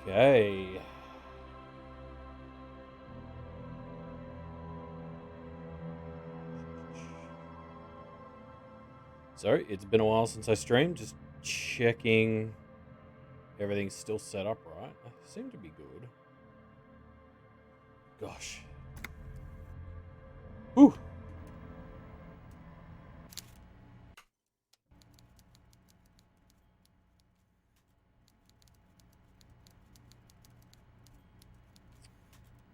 Okay. So, it's been a while since I streamed. Just checking everything's still set up right. I seem to be good. Gosh. Whew.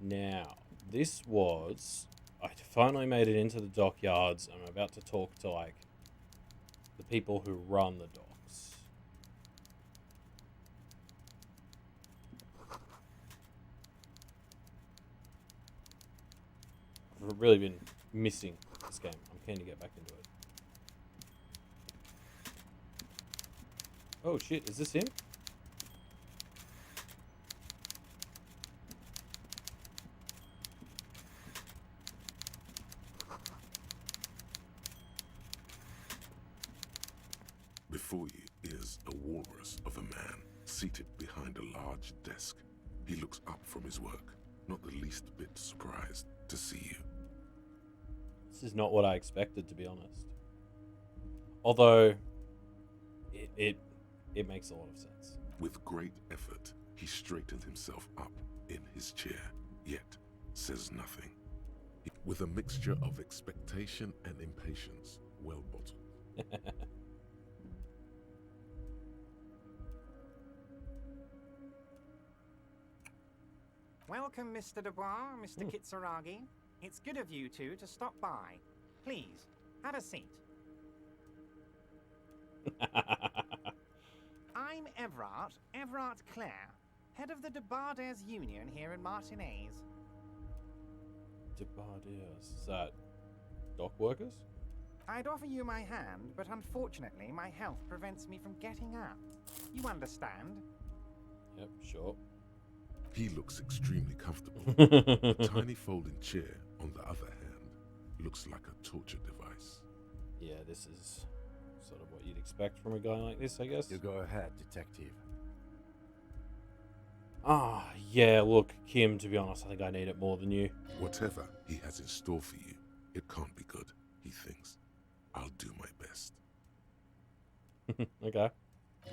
Now, this was... I finally made it into the dockyards. I'm about to talk to, like, the people who run the docks. I've really been missing this game. I'm keen to get back into it. Oh shit, is this him? Before you is a walrus of a man seated behind a large desk. He looks up from his work, not the least bit surprised to see you. This is not what I expected, to be honest. Although, it makes a lot of sense. With great effort, he straightened himself up in his chair, yet says nothing. With a mixture of expectation and impatience, well bottled. Welcome, Mr. Dubois, Mr. Kitsuragi. It's good of you two to stop by. Please, have a seat. I'm Everard Clare, head of the Debardes Union here in Martinez. Debardes. Is that dock workers? I'd offer you my hand, but unfortunately my health prevents me from getting up. You understand? Yep, sure. He looks extremely comfortable. The tiny folding chair, on the other hand, looks like a torture device. Yeah, this is sort of what you'd expect from a guy like this, I guess. You go ahead, detective. Yeah, look, Kim, to be honest, I think I need it more than you. Whatever he has in store for you, it can't be good, he thinks. I'll do my best. Okay.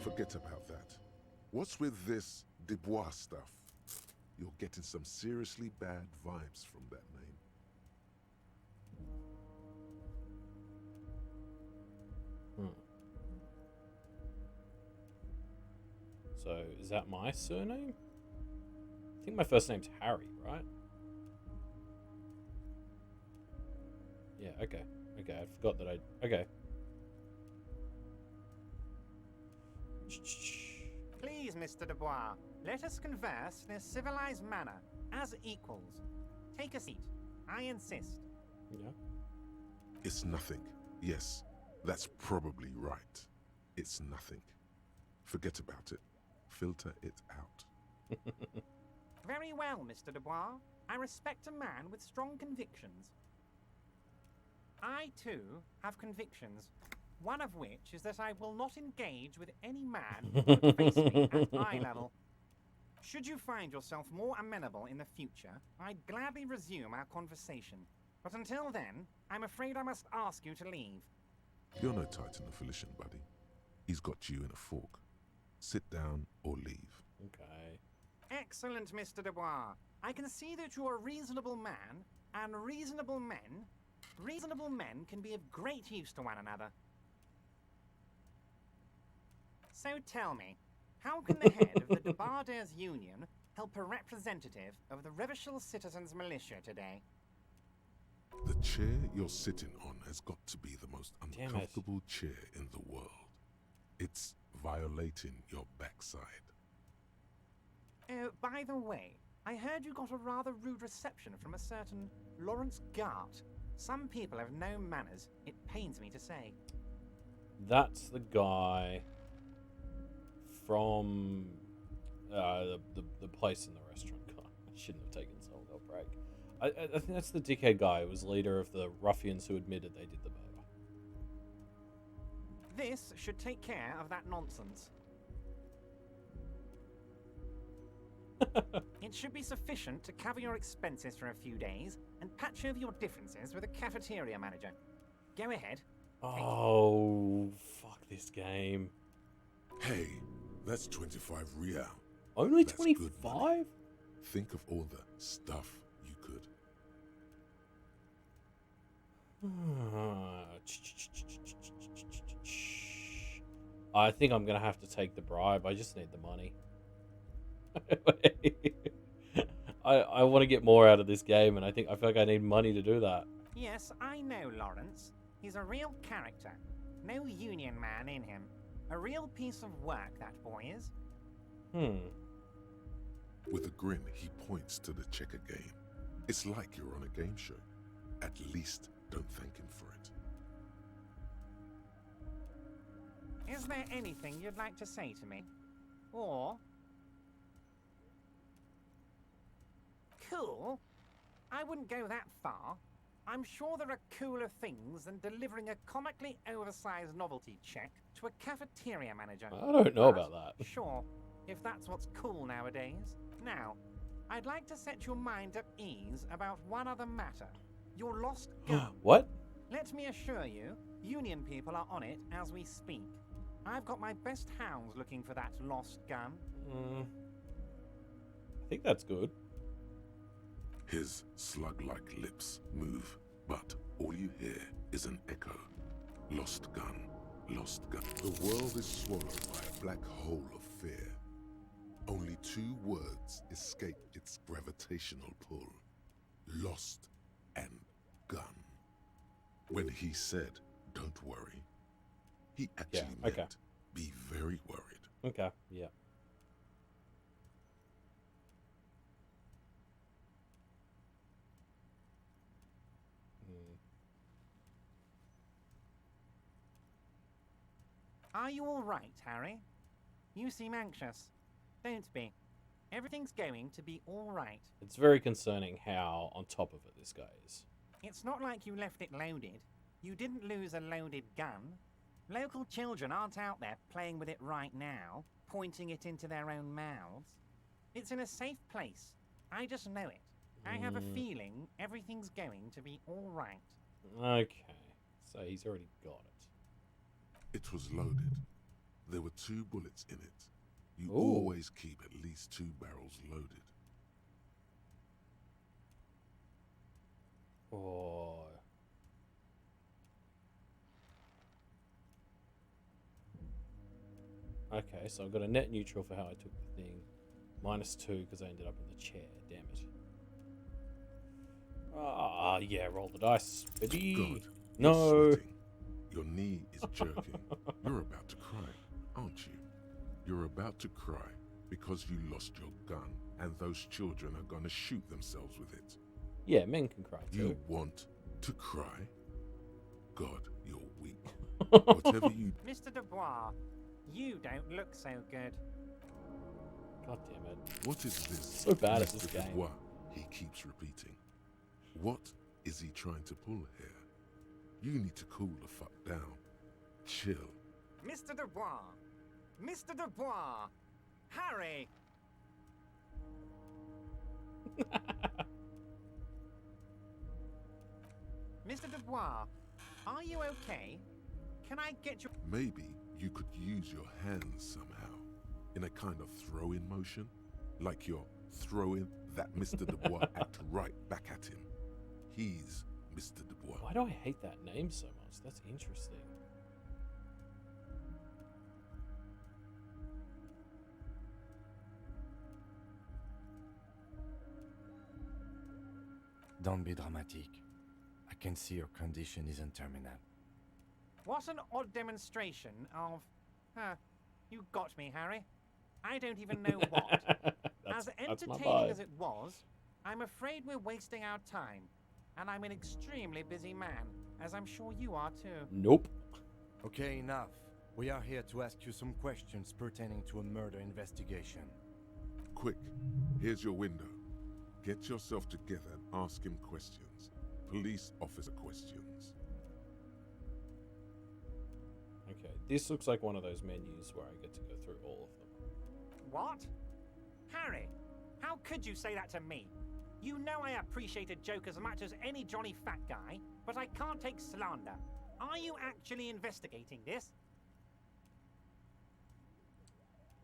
Forget about that. What's with this Dubois stuff? You're getting some seriously bad vibes from that name. So, is that my surname? I think my first name's Harry, right? Yeah, okay. Okay, I forgot that okay. Please, Mr. Dubois, let us converse in a civilized manner, as equals. Take a seat. I insist. Yeah. It's nothing. Yes, that's probably right. It's nothing. Forget about it. Filter it out. Very well, Mr. Dubois. I respect a man with strong convictions. I, too, have convictions. One of which is that I will not engage with any man who would face me at eye level. Should you find yourself more amenable in the future, I'd gladly resume our conversation. But until then, I'm afraid I must ask you to leave. You're no Titan of Elysium, buddy. He's got you in a fork. Sit down or leave. Okay. Excellent, Mr. Dubois. I can see that you're a reasonable man, and reasonable men can be of great use to one another. So tell me, how can the head of the Debardes Union help a representative of the Revachol Citizens Militia today? The chair you're sitting on has got to be the most Damn it. uncomfortable chair in the world. It's violating your backside. Oh, by the way, I heard you got a rather rude reception from a certain Lawrence Gart. Some people have no manners, it pains me to say. That's the guy from the place in the restaurant. God, I shouldn't have taken so long a break. I think that's the dickhead guy who was leader of the ruffians who admitted they did the murder. This should take care of that nonsense. It should be sufficient to cover your expenses for a few days and patch over your differences with a cafeteria manager. Go ahead. Oh, fuck this game. Hey, that's 25 real. Only That's good money. 25? Think of all the stuff you could. I think I'm gonna have to take the bribe. I just need the money. I want to get more out of this game, and I feel like I need money to do that. Yes, I know, Lawrence. He's a real character. No union man in him. A real piece of work, that boy is. With a grin, he points to the checker game. It's like you're on a game show. At least don't thank him for it. Is there anything you'd like to say to me? Or... Cool? I wouldn't go that far. I'm sure there are cooler things than delivering a comically oversized novelty check to a cafeteria manager. I don't know But, about that. Sure, if that's what's cool nowadays. Now, I'd like to set your mind at ease about one other matter. Your lost gun. What? Let me assure you, Union people are on it as we speak. I've got my best hounds looking for that lost gun. I think that's good. His slug-like lips move, but all you hear is an echo. Lost gun, lost gun. The world is swallowed by a black hole of fear. Only two words escape its gravitational pull. Lost and gun. When he said, don't worry, he actually meant, be very worried. Okay, yeah. Are you all right, Harry? You seem anxious. Don't be. Everything's going to be all right. It's very concerning how on top of it this guy is. It's not like you left it loaded. You didn't lose a loaded gun. Local children aren't out there playing with it right now, pointing it into their own mouths. It's in a safe place. I just know it. I have a feeling everything's going to be all right. Okay, so he's already got it. It was loaded. There were 2 bullets in it. You Ooh. always keep at least 2 barrels loaded. Oh. Okay, so I've got a net neutral for how I took the thing. -2 because I ended up in the chair. Damn it. Ah, yeah, roll the dice, baby. God, No. you're sweating. Your knee is jerking. You're about to cry, aren't you? You're about to cry because you lost your gun and those children are going to shoot themselves with it. Yeah, men can cry too. You want to cry? God, you're weak. Whatever you... Mr. Dubois, you don't look so good. God damn it. What is this? So bad at this Mr. game. Dubois, he keeps repeating. What is he trying to pull here? You need to cool the fuck down. Chill. Mr. Dubois! Mr. Dubois! Harry! Mr. Dubois, are you okay? Can I get your... Maybe you could use your hands somehow, in a kind of throw-in motion, like you're throwing that Mr. Dubois act right back at him. He's Mr. Dubois. Why do I hate that name so much? That's interesting. Don't be dramatic. I can see your condition isn't terminal. What an odd demonstration of... you got me, Harry. I don't even know what. As that's my entertaining vibe. as it was, I'm afraid we're wasting our time. And I'm an extremely busy man, as I'm sure you are too. Nope. Okay, enough. We are here to ask you some questions pertaining to a murder investigation. Quick, here's your window. Get yourself together and ask him questions. Police officer questions. Okay, this looks like one of those menus where I get to go through all of them. What? Harry, did you say that to me? You know I appreciate a joke as much as any jolly fat guy, but I can't take slander. Are you actually investigating this?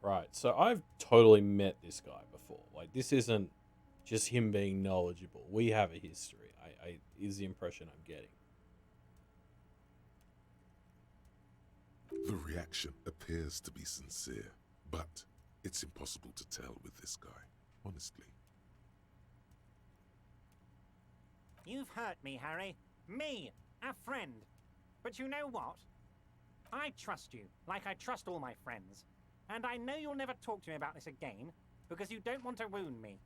Right, so I've totally met this guy before. Like, this isn't just him being knowledgeable. We have a history. I is the impression I'm getting. The reaction appears to be sincere, but it's impossible to tell with this guy, honestly. You've hurt me, Harry. Me, a friend. But you know what? I trust you, like I trust all my friends. And I know you'll never talk to me about this again, because you don't want to wound me.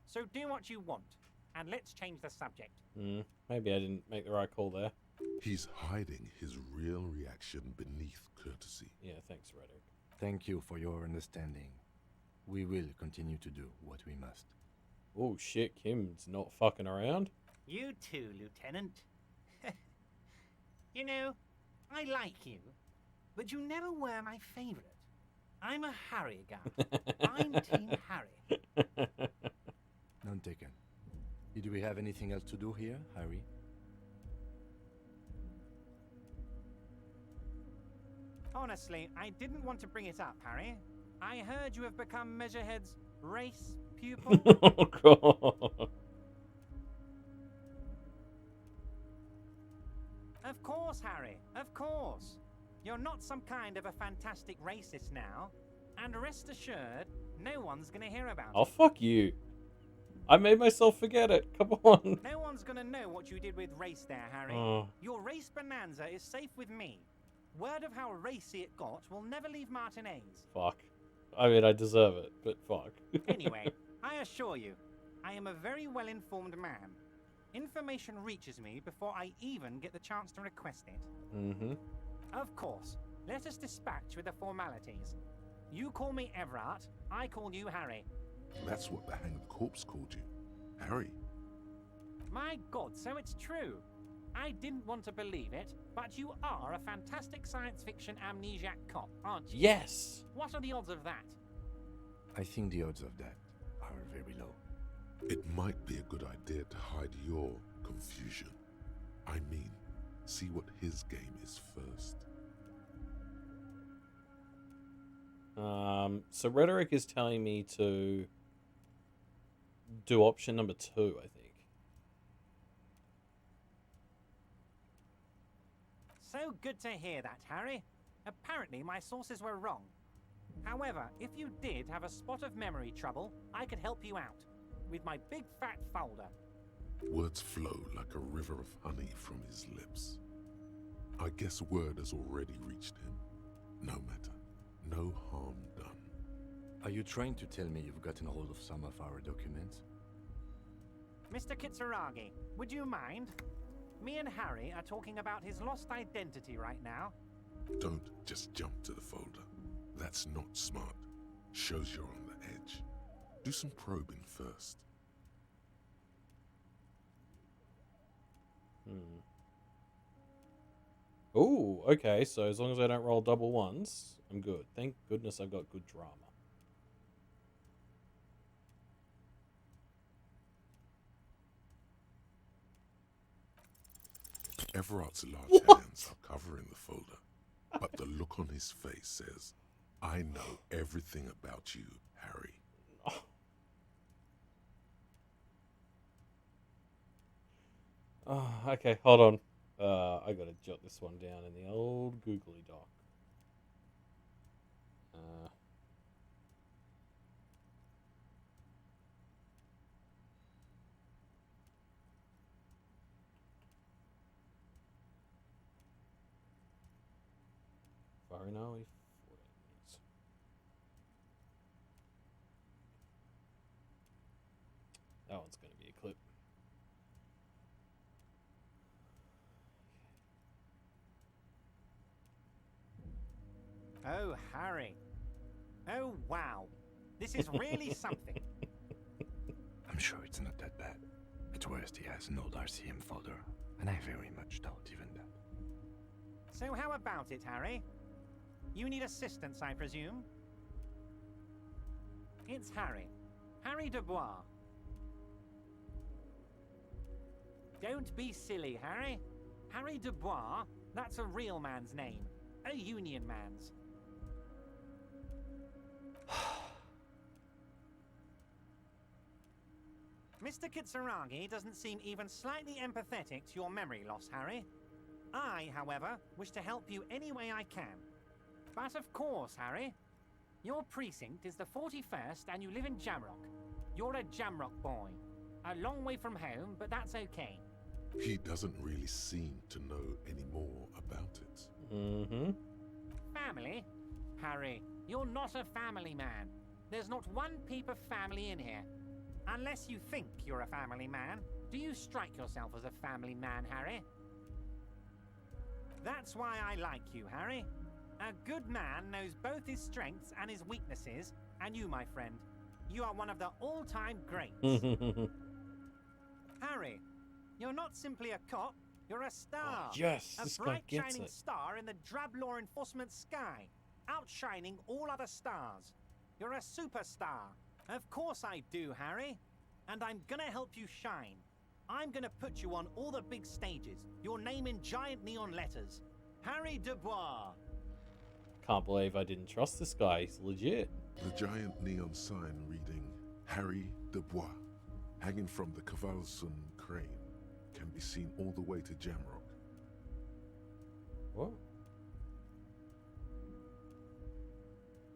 So do what you want, and let's change the subject. Maybe I didn't make the right call there. He's hiding his real reaction beneath courtesy. Yeah, thanks, Rhetoric. Thank you for your understanding. We will continue to do what we must. Oh shit, Kim's not fucking around. You too, Lieutenant. You know, I like you, but you never were my favorite. I'm a Harry guy. I'm Team Harry. None taken. Do we have anything else to do here, Harry? Honestly, I didn't want to bring it up, Harry. I heard you have become Measurehead's race pupil. Oh god. Of course, Harry, of course. You're not some kind of a fantastic racist now. And rest assured, no one's gonna hear about Oh, it. fuck you. I made myself forget it. Come on. No one's gonna know what you did with race there, Harry. Oh. Your race bonanza is safe with me. Word of how racy it got will never leave Martinez. Fuck. I mean, I deserve it, but fuck. Anyway, I assure you, I am a very well-informed man. Information reaches me before I even get the chance to request it. Mm-hmm. Of course, let us dispatch with the formalities. You call me Everard, I call you Harry. That's what the hanged corpse called you. Harry. My God, so it's true. I didn't want to believe it, but you are a fantastic science fiction amnesiac cop, aren't you? Yes. What are the odds of that? I think the odds of that are very low. It might be a good idea to hide your confusion. I mean, see what his game is first. So Rhetoric is telling me to do option number 2, I think. So good to hear that, Harry. Apparently my sources were wrong. However, if you did have a spot of memory trouble, I could help you out with my big fat folder. Words flow like a river of honey from his lips. I guess word has already reached him. No matter. No harm done. Are you trying to tell me you've gotten hold of some of our documents? Mr. Kitsuragi, would you mind? Me and Harry are talking about his lost identity right now. Don't just jump to the folder. That's not smart. Shows you're on the edge. Do some probing first. Oh, okay. So as long as I don't roll double ones, I'm good. Thank goodness I've got good drama. Everard's large hands are covering the folder, but the look on his face says, I know everything about you, Harry. Oh, okay, hold on. I gotta jot this one down in the old googly doc. Varinawi Friends. That one's gonna be a clip. Oh, Harry. Oh, wow. This is really something. I'm sure it's not that bad. At worst, he has an old RCM folder, and I very much doubt even that. So how about it, Harry? You need assistance, I presume? It's Harry. Harry Dubois, Don't be silly, Harry. Harry Dubois, that's a real man's name. A union man's. Mr. Kitsuragi doesn't seem even slightly empathetic to your memory loss, Harry. I, however, wish to help you any way I can. But of course, Harry, your precinct is the 41st and you live in Jamrock. You're a Jamrock boy. A long way from home, but that's okay. He doesn't really seem to know any more about it. Mm-hmm. Family? Harry, you're not a family man. There's not one peep of family in here. Unless you think you're a family man, do you strike yourself as a family man, Harry? That's why I like you, Harry. A good man knows both his strengths and his weaknesses, and you, my friend, you are one of the all-time greats. Harry, you're not simply a cop, you're a star. Oh, yes, a this guy bright gets shining it. star in the drab law enforcement sky, outshining all other stars. You're a superstar. Of course I do, Harry. And I'm gonna help you shine. I'm gonna put you on all the big stages. Your name in giant neon letters. Harry Dubois. Can't believe I didn't trust this guy. He's legit. The giant neon sign reading Harry Dubois, hanging from the Cavalson crane, can be seen all the way to Jamrock. What?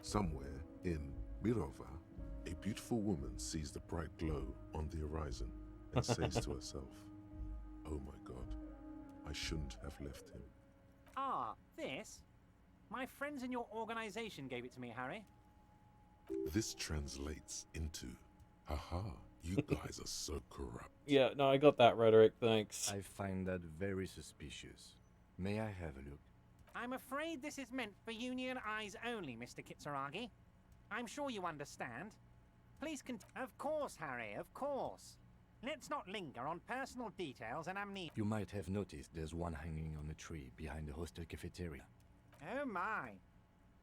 Somewhere in Mirova, a beautiful woman sees the bright glow on the horizon and says to herself, "Oh my God, I shouldn't have left him." Ah, this? My friends in your organization gave it to me, Harry. This translates into, haha, you guys are so corrupt. Yeah, no, I got that rhetoric, thanks. I find that very suspicious. May I have a look? I'm afraid this is meant for Union eyes only, Mr. Kitsuragi. I'm sure you understand. Please Of course, Harry, of course. Let's not linger on personal details and amnesia. You might have noticed there's one hanging on a tree behind the hostel cafeteria. Oh my.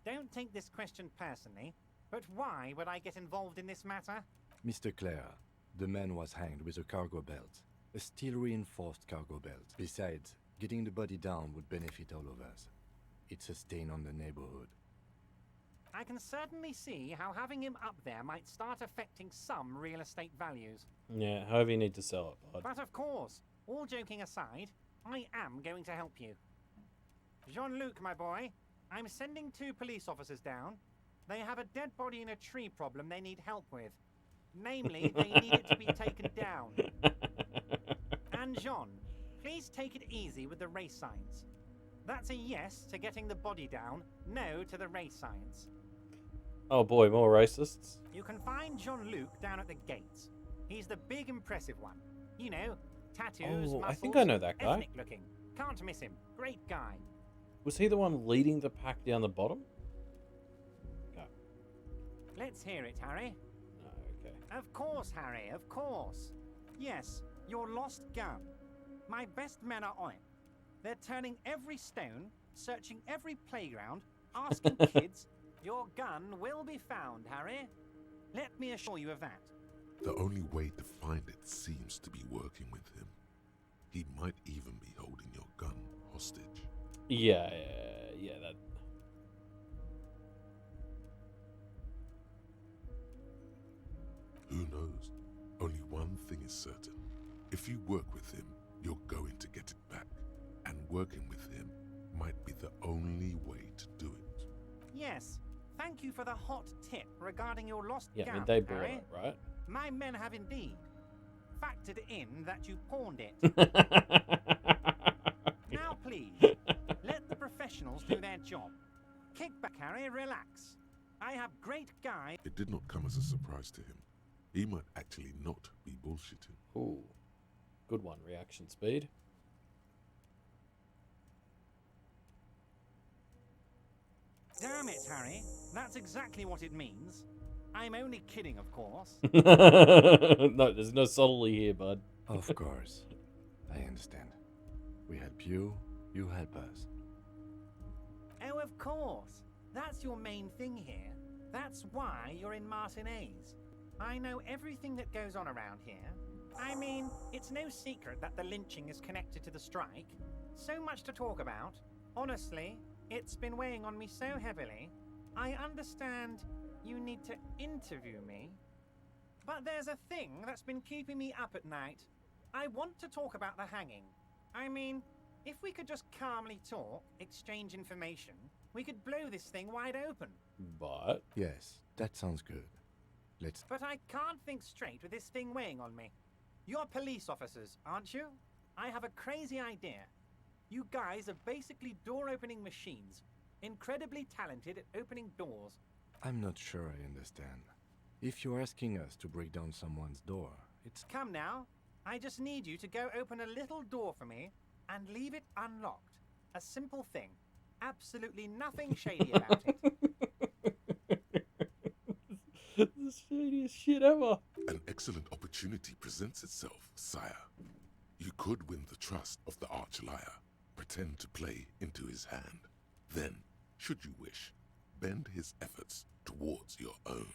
Don't take this question personally, but why would I get involved in this matter? Mr. Clare, the man was hanged with a cargo belt. A steel-reinforced cargo belt. Besides, getting the body down would benefit all of us. It's a stain on the neighborhood. I can certainly see how having him up there might start affecting some real estate values. Yeah, however you need to sell it, bud. But of course, all joking aside, I am going to help you. Jean-Luc, my boy, I'm sending 2 police officers down. They have a dead body in a tree problem they need help with. Namely, they need it to be taken down. And Jean, please take it easy with the race signs. That's a yes to getting the body down, no to the race signs. Oh boy, more racists. You can find Jean-Luc down at the gates. He's the big impressive one. You know, tattoos, Oh, muscles, I think I know that guy. ethnic looking. Can't miss him. Great guy. Was he the one leading the pack down the bottom? Okay. Let's hear it, Harry. No, okay. Of course, Harry, of course. Yes, your lost gun. My best men are on it. They're turning every stone, searching every playground, asking kids, your gun will be found, Harry. Let me assure you of that. The only way to find it seems to be working with him. He might even be holding your gun hostage. Yeah, that. Who knows? Only one thing is certain. If you work with him, you're going to get it back. And working with him might be the only way to do it. Yes, thank you for the hot tip regarding your lost Yeah, I gun, mean, they bought Harry. it, right? My men have indeed factored in that you pawned it. Now please, let the professionals do their job. Kick back, Harry, relax. I have great guys. It did not come as a surprise to him. He might actually not be bullshitting. Ooh, good one. Reaction speed. Damn it, Harry. That's exactly what it means. I'm only kidding, of course. No, there's no subtlety here, bud. Of course. I understand. We help you, you help us. Oh, of course. That's your main thing here. That's why you're in Martinez. I know everything that goes on around here. I mean, it's no secret that the lynching is connected to the strike. So much to talk about. Honestly, it's been weighing on me so heavily. I understand you need to interview me. But there's a thing that's been keeping me up at night. I want to talk about the hanging. I mean, if we could just calmly talk, exchange information, we could blow this thing wide open. But Yes, that sounds good. Let's... But I can't think straight with this thing weighing on me. You're police officers, aren't you? I have a crazy idea. You guys are basically door-opening machines, incredibly talented at opening doors. I'm not sure I understand. If you're asking us to break down someone's door, it's... Come now, I just need you to go open a little door for me and leave it unlocked. A simple thing. Absolutely nothing shady about it. the shadiest shit ever. An excellent opportunity presents itself, sire. You could win the trust of the arch-liar, pretend to play into his hand. Then, should you wish, bend his efforts towards your own.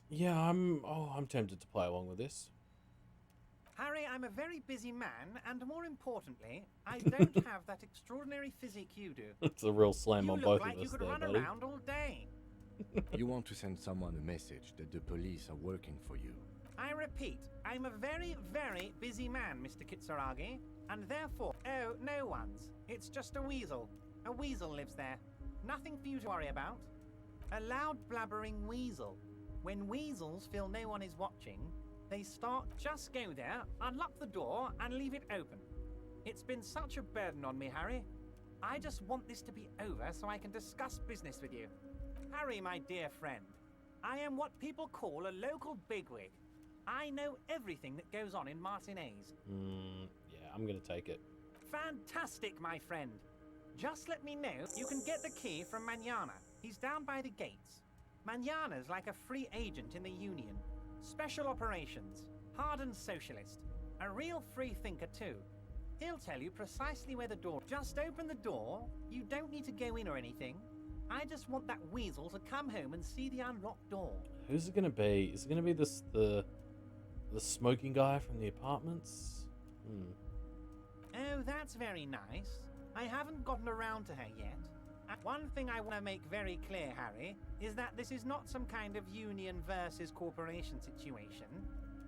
Yeah, I'm tempted to play along with this. Harry, I'm a very busy man, and more importantly, I don't have that extraordinary physique you do. It's a real slam You on look both like of you us could there, run buddy. around all day. You want to send someone a message that the police are working for you. I repeat, I'm a very, very busy man, Mr. Kitsuragi, and therefore... Oh, no one's. It's just a weasel. A weasel lives there. Nothing for you to worry about. A loud blabbering weasel. When weasels feel no one is watching, they start just go there, unlock the door, and leave it open. It's been such a burden on me, Harry. I just want this to be over so I can discuss business with you. Harry, my dear friend, I am what people call a local bigwig. I know everything that goes on in Martinez. Yeah, I'm gonna take it. Fantastic, my friend. Just let me know you can get the key from Manana. He's down by the gates. Manana's like a free agent in the Union. Special operations. Hardened socialist. A real free thinker, too. He'll tell you precisely where the door... Just open the door. You don't need to go in or anything. I just want that weasel to come home and see the unlocked door. Who's it gonna be? Is it gonna be the smoking guy from the apartments? Oh, that's very nice. I haven't gotten around to her yet. One thing I want to make very clear, Harry, is that this is not some kind of union versus corporation situation.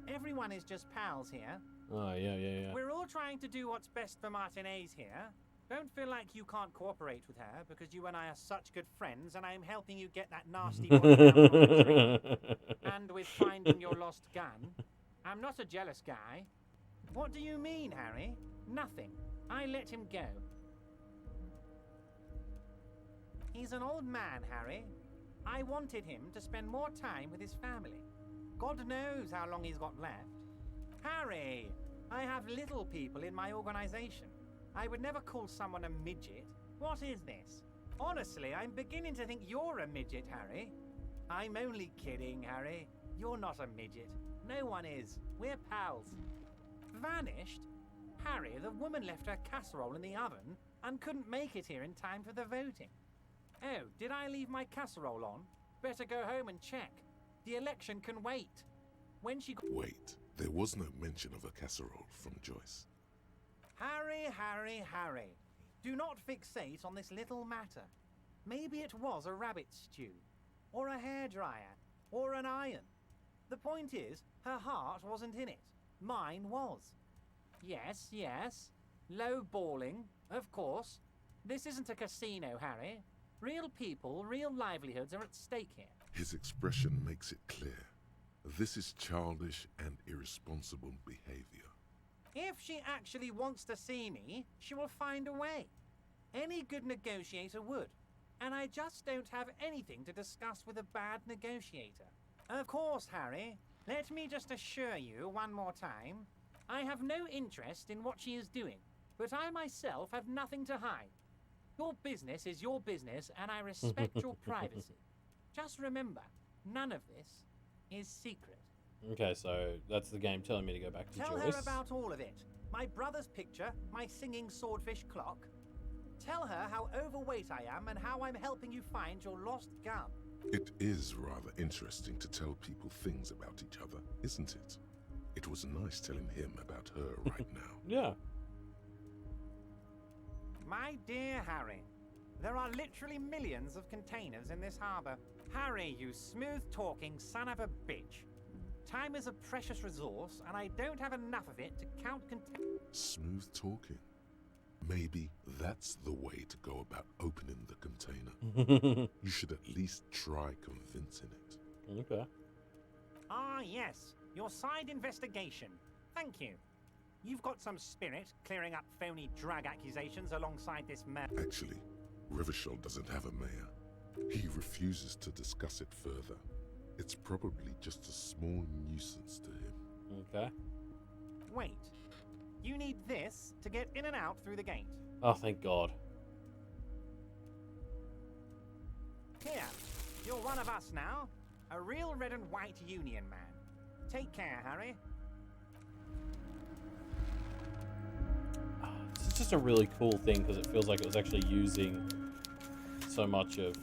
Everyone is just pals here. Oh, yeah. We're all trying to do what's best for Martinez here. Don't feel like you can't cooperate with her because you and I are such good friends and I'm helping you get that nasty body down on the tree. And with finding your lost gun. I'm not a jealous guy. What do you mean, Harry? Nothing. I let him go. He's an old man, Harry. I wanted him to spend more time with his family. God knows how long he's got left. Harry, I have little people in my organization. I would never call someone a midget. What is this? Honestly, I'm beginning to think you're a midget, Harry. I'm only kidding, Harry. You're not a midget. No one is. We're pals. Vanished? Harry, the woman left her casserole in the oven and couldn't make it here in time for the voting. Oh, did I leave my casserole on? Better go home and check. The election can wait. When she... Wait, there was no mention of a casserole from Joyce. Harry. Do not fixate on this little matter. Maybe it was a rabbit stew, or a hairdryer, or an iron. The point is, her heart wasn't in it. Mine was. Yes. Low balling, of course. This isn't a casino, Harry. Real people, real livelihoods are at stake here. His expression makes it clear. This is childish and irresponsible behavior. If she actually wants to see me, she will find a way. Any good negotiator would. And I just don't have anything to discuss with a bad negotiator. Of course, Harry. Let me just assure you one more time. I have no interest in what she is doing, but I myself have nothing to hide. Your business is your business, and I respect your privacy. Just remember, none of this is secret. Okay, so that's the game telling me to go back to Tell Joyce. her about all of it. My brother's picture, my singing swordfish clock. Tell her how overweight I am and how I'm helping you find your lost gun. It is rather interesting to tell people things about each other, isn't it? It was nice telling him about her right now. Yeah. My dear Harry, there are literally millions of containers in this harbor. Harry, you smooth-talking son of a bitch. Time is a precious resource, and I don't have enough of it to count containers. Smooth talking. Maybe that's the way to go about opening the container. You should at least try convincing it. Okay. Ah, yes. Your side investigation. Thank you. You've got some spirit clearing up phony drug accusations alongside this murder. Actually, Rivershell doesn't have a mayor. He refuses to discuss it further. It's probably just a small nuisance to him. Okay. Wait. You need this to get in and out through the gate. Oh, thank God. Here. You're one of us now. A real red and white union man. Take care, Harry. It's just a really cool thing because it feels like it was actually using so much of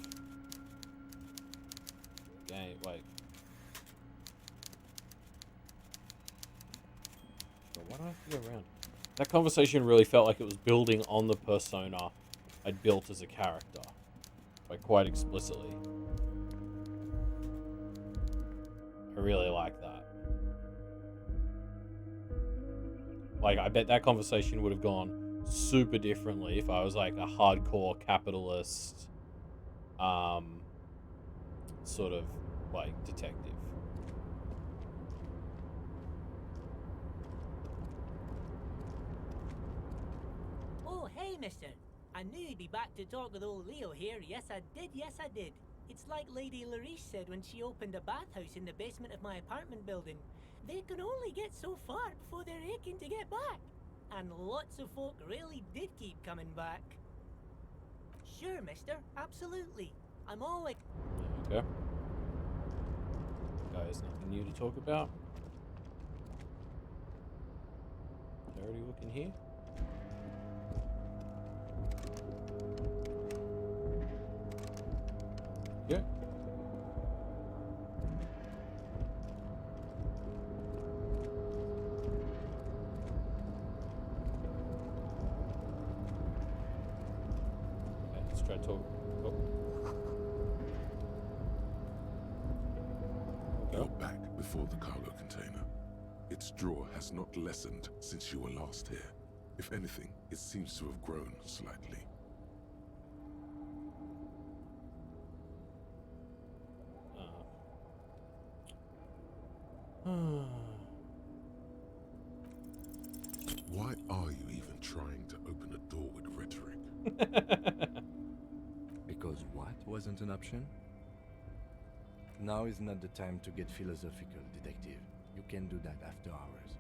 game. Wait. God, why do I have to go around? That conversation really felt like it was building on the persona I'd built as a character, like quite explicitly. I really like that. Like, I bet that conversation would have gone super differently if I was like a hardcore capitalist, sort of like detective. Oh, hey, mister. I knew you'd be back to talk with old Leo here. Yes, I did. Yes, I did. It's like Lady Larice said when she opened a bathhouse in the basement of my apartment building. They can only get so far before they're aching to get back. And lots of folk really did keep coming back. Sure, mister. Absolutely. I'm always... Okay. Guys, nothing new to talk about. Already looking here. Yeah. Okay, let's try to talk. Oh. You're back before the cargo container. Its drawer has not lessened since you were last here. If anything, it seems to have grown slightly. Why are you even trying to open a door with rhetoric? Because what wasn't an option? Now is not the time to get philosophical, detective. You can do that after hours.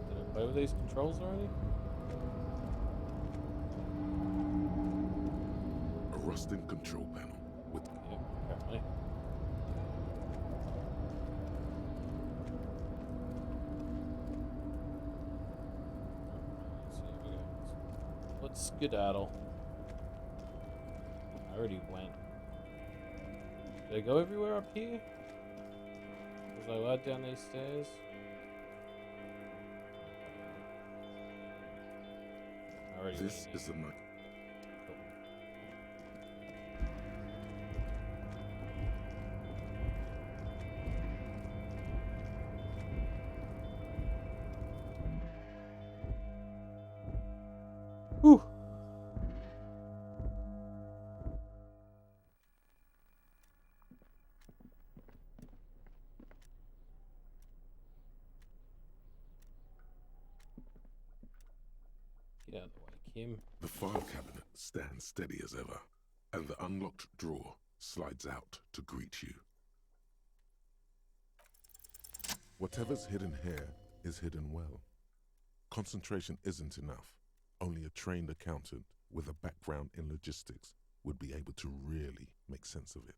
Did I play with these controls already? A rusting control panel with Yeah, apparently. Let's see, here we go. Let's skedaddle. I already went. Did I go everywhere up here? Was I allowed down these stairs? I already this went is the night. Cool. Whew. Get out of the way, Kim. The file cabinet stands steady as ever, and the unlocked drawer slides out to greet you. Whatever's hidden here is hidden well. Concentration isn't enough. Only a trained accountant with a background in logistics would be able to really make sense of it.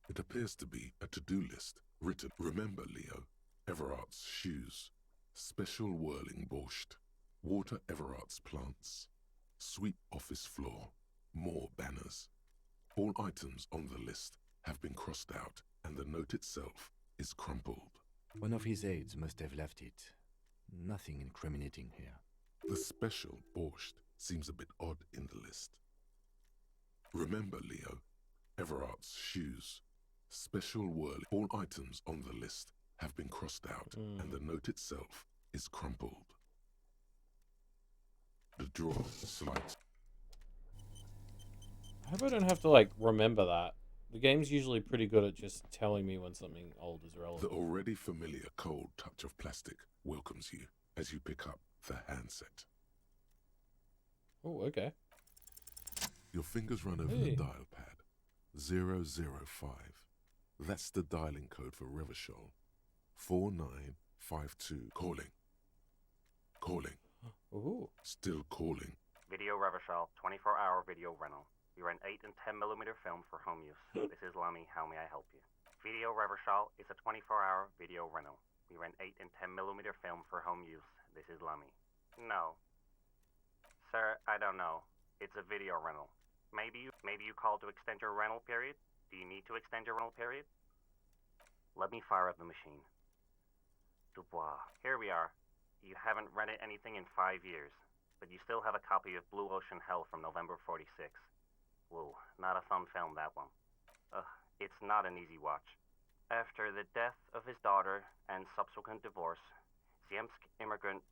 It appears to be a to-do list written, remember Leo, Everart's shoes, special whirling borscht, water Everart's plants, sweep office floor, more banners. All items on the list have been crossed out and the note itself is crumpled. One of his aides must have left it. Nothing incriminating here. The special borscht seems a bit odd in the list. Remember Leo, Everart's shoes, special whirling. All items on the list have been crossed out and the note itself is crumpled. The drawer slides. I hope I don't have to, like, remember that. The game's usually pretty good at just telling me when something old is The relevant. already familiar cold touch of plastic welcomes you as you pick up the handset. Oh, okay. Your fingers run over Hey. the dial pad. 005. That's the dialing code for Revachol. 4952. Calling. Calling. Ooh. Still calling. Video Revachol, 24-hour video rental. We rent 8 and 10mm film for home use. This is Lummy. How may I help you? Video Revachol is a 24-hour video rental. We rent 8 and 10mm film for home use. This is Lummy. No. Sir, I don't know. It's a video rental. Maybe you called to extend your rental period? Do you need to extend your rental period? Let me fire up the machine. Dubois, here we are. You haven't rented anything in 5 years, but you still have a copy of Blue Ocean Hell from November 46. Whoa, not a fun film, that one. It's not an easy watch. After the death of his daughter and subsequent divorce, Ziemsk immigrant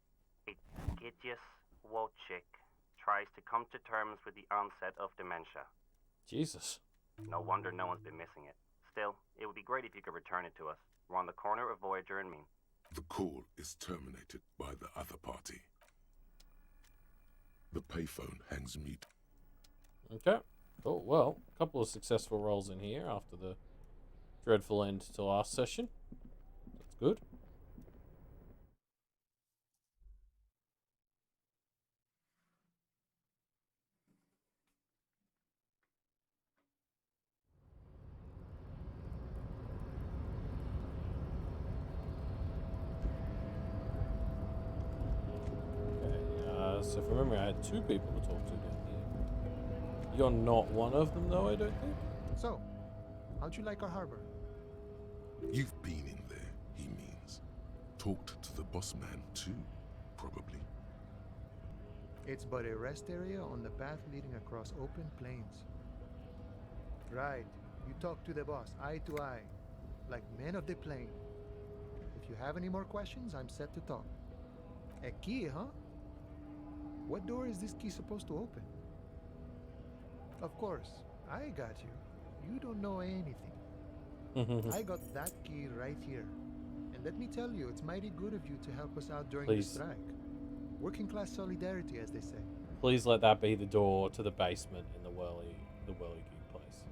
Egidius Wojcik tries to come to terms with the onset of dementia. Jesus. No wonder no one's been missing it. Still, it would be great if you could return it to us. We're on the corner of Voyager and Mean. The call is terminated by the other party. The payphone hangs mute. Okay. Cool. Well, a couple of successful rolls in here after the dreadful end to last session. That's good. Okay, so from memory, I had 2 people to talk to down here. You're not one of them, though, I don't think? So, how'd you like our harbor? You've been in there, he means. Talked to the boss man too, probably. It's but a rest area on the path leading across open plains. Right. You talk to the boss, eye to eye, like men of the plain. If you have any more questions, I'm set to talk. A key, huh? What door is this key supposed to open? Of course, I got you. You don't know anything. I got that key right here. And let me tell you, it's mighty good of you to help us out during the Please. strike. Working class solidarity, as they say. Please let that be the door to the basement in the Whirligig place.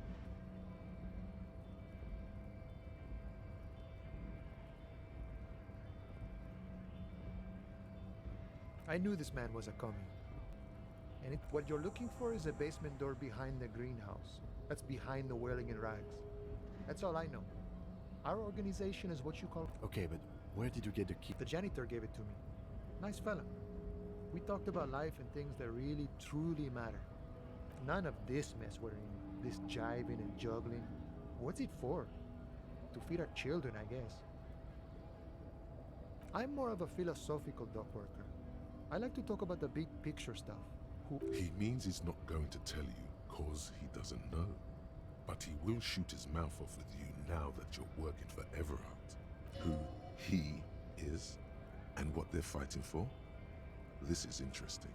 I knew this man was a commie. And what you're looking for is a basement door behind the greenhouse. That's behind the whirling in rags. That's all I know. Our organization is what you call... Okay, but where did you get the key? The janitor gave it to me. Nice fella. We talked about life and things that really, truly matter. None of this mess we're in. This jiving and juggling. What's it for? To feed our children, I guess. I'm more of a philosophical dock worker. I like to talk about the big picture stuff. He means he's not going to tell you, cause he doesn't know. But he will shoot his mouth off with you now that you're working for Everard. Who he is, and what they're fighting for. This is interesting.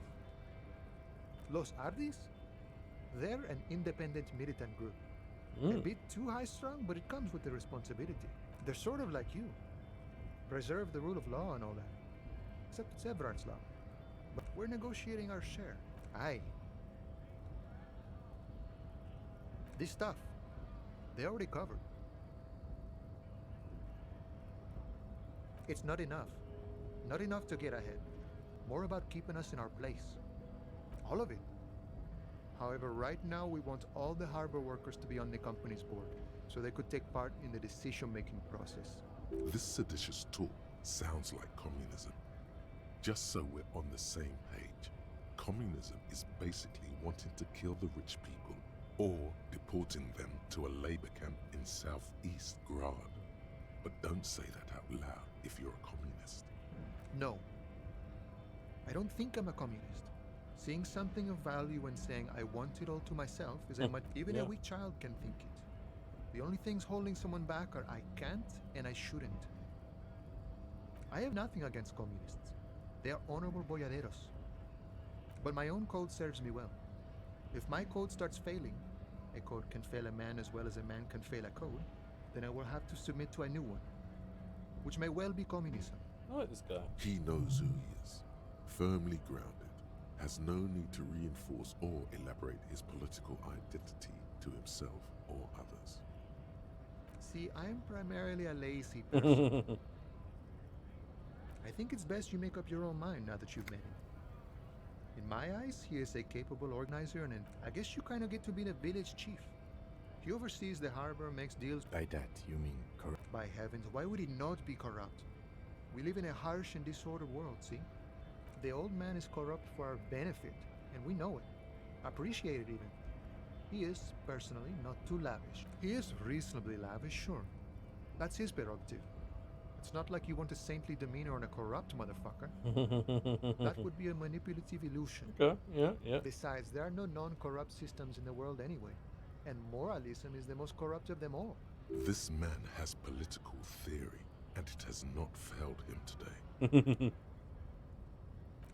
Los Ardis? They're an independent militant group. A bit too high-strung, but it comes with the responsibility. They're sort of like you. Preserve the rule of law and all that. Except it's Everard's law. But we're negotiating our share. Aye. This stuff, they already covered. It's not enough. Not enough to get ahead. More about keeping us in our place. All of it. However, right now we want all the harbor workers to be on the company's board, so they could take part in the decision-making process. This seditious talk sounds like communism. Just so we're on the same page, communism is basically wanting to kill the rich people or deporting them to a labor camp in southeast Grad. But don't say that out loud if you're a communist. No. I don't think I'm a communist. Seeing something of value and saying I want it all to myself is a much even a weak child can think it. The only things holding someone back are I can't and I shouldn't. I have nothing against communists. They are honorable boyaderos. But my own code serves me well. If my code starts failing, a code can fail a man as well as a man can fail a code, then I will have to submit to a new one, which may well be communism. I like this guy. He knows who he is, firmly grounded, has no need to reinforce or elaborate his political identity to himself or others. See, I'm primarily a lazy person. I think it's best you make up your own mind now that you've met him. In my eyes, he is a capable organizer, and I guess you kind of get to be the village chief. He oversees the harbor, makes deals. By that, you mean corrupt? By heavens, why would he not be corrupt? We live in a harsh and disordered world, see? The old man is corrupt for our benefit, and we know it. Appreciate it even. He is, personally, not too lavish. He is reasonably lavish, sure. That's his prerogative. It's not like you want a saintly demeanor on a corrupt motherfucker. That would be a manipulative illusion. Okay, yeah. Besides, there are no non-corrupt systems in the world anyway. And moralism is the most corrupt of them all. This man has political theory, and it has not failed him today.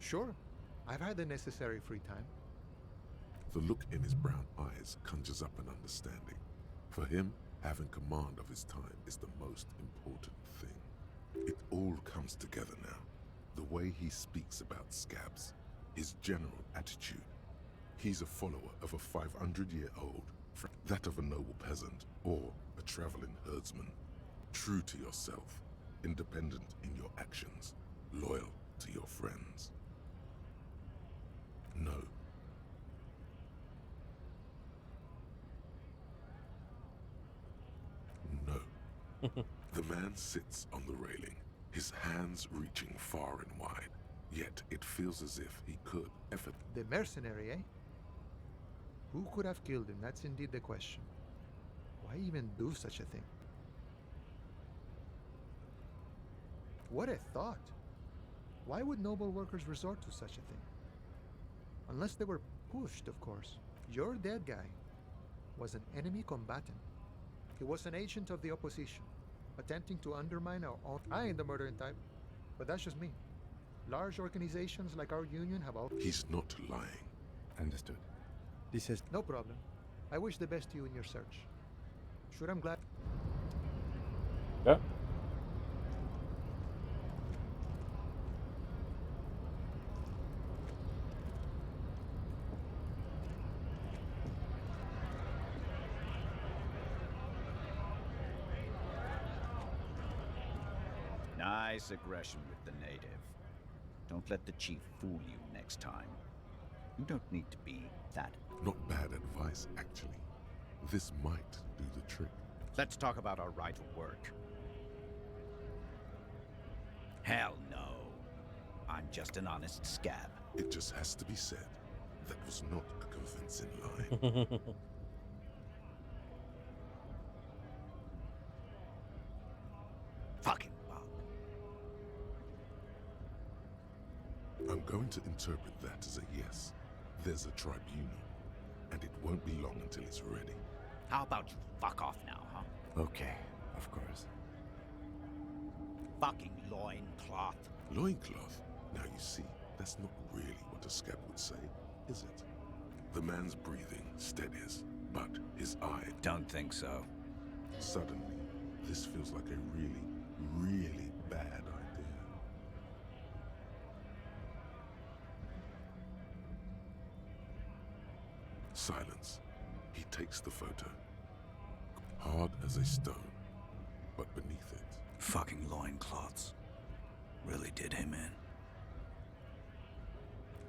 Sure, I've had the necessary free time. The look in his brown eyes conjures up an understanding. For him, having command of his time is the most important thing. It all comes together now. The way he speaks about scabs, his general attitude. He's a follower of a 500-year-old, that of a noble peasant or a traveling herdsman. True to yourself, independent in your actions, loyal to your friends. No. No. The man sits on the railing, his hands reaching far and wide, yet it feels as if he could effort. The mercenary, eh? Who could have killed him? That's indeed the question. Why even do such a thing? What a thought! Why would noble workers resort to such a thing? Unless they were pushed, of course. Your dead guy was an enemy combatant. He was an agent of the opposition, attempting to undermine our own. I ain't the murdering type, but that's just me. Large organizations like our union have all. He's not lying. Understood. This is No problem. I wish the best to you in your search. Sure, I'm glad. Yeah. Nice aggression with the native. Don't let the chief fool you next time. You don't need to be that. Not bad advice, actually. This might do the trick. Let's talk about our right of work. Hell no. I'm just an honest scab. It just has to be said. That was not a convincing lie. Fucking bug. I'm going to interpret that as a yes. There's a tribunal, and it won't be long until it's ready. How about you fuck off now, huh? okay, of course. Fucking loincloth. Loincloth? Now you see, that's not really what a scab would say, is it? The man's breathing steadies, but his eye... Don't think so. Suddenly, this feels like a really, really bad idea. Silence. He takes the photo. Hard as a stone, but beneath it... Fucking loincloths. Really did him in.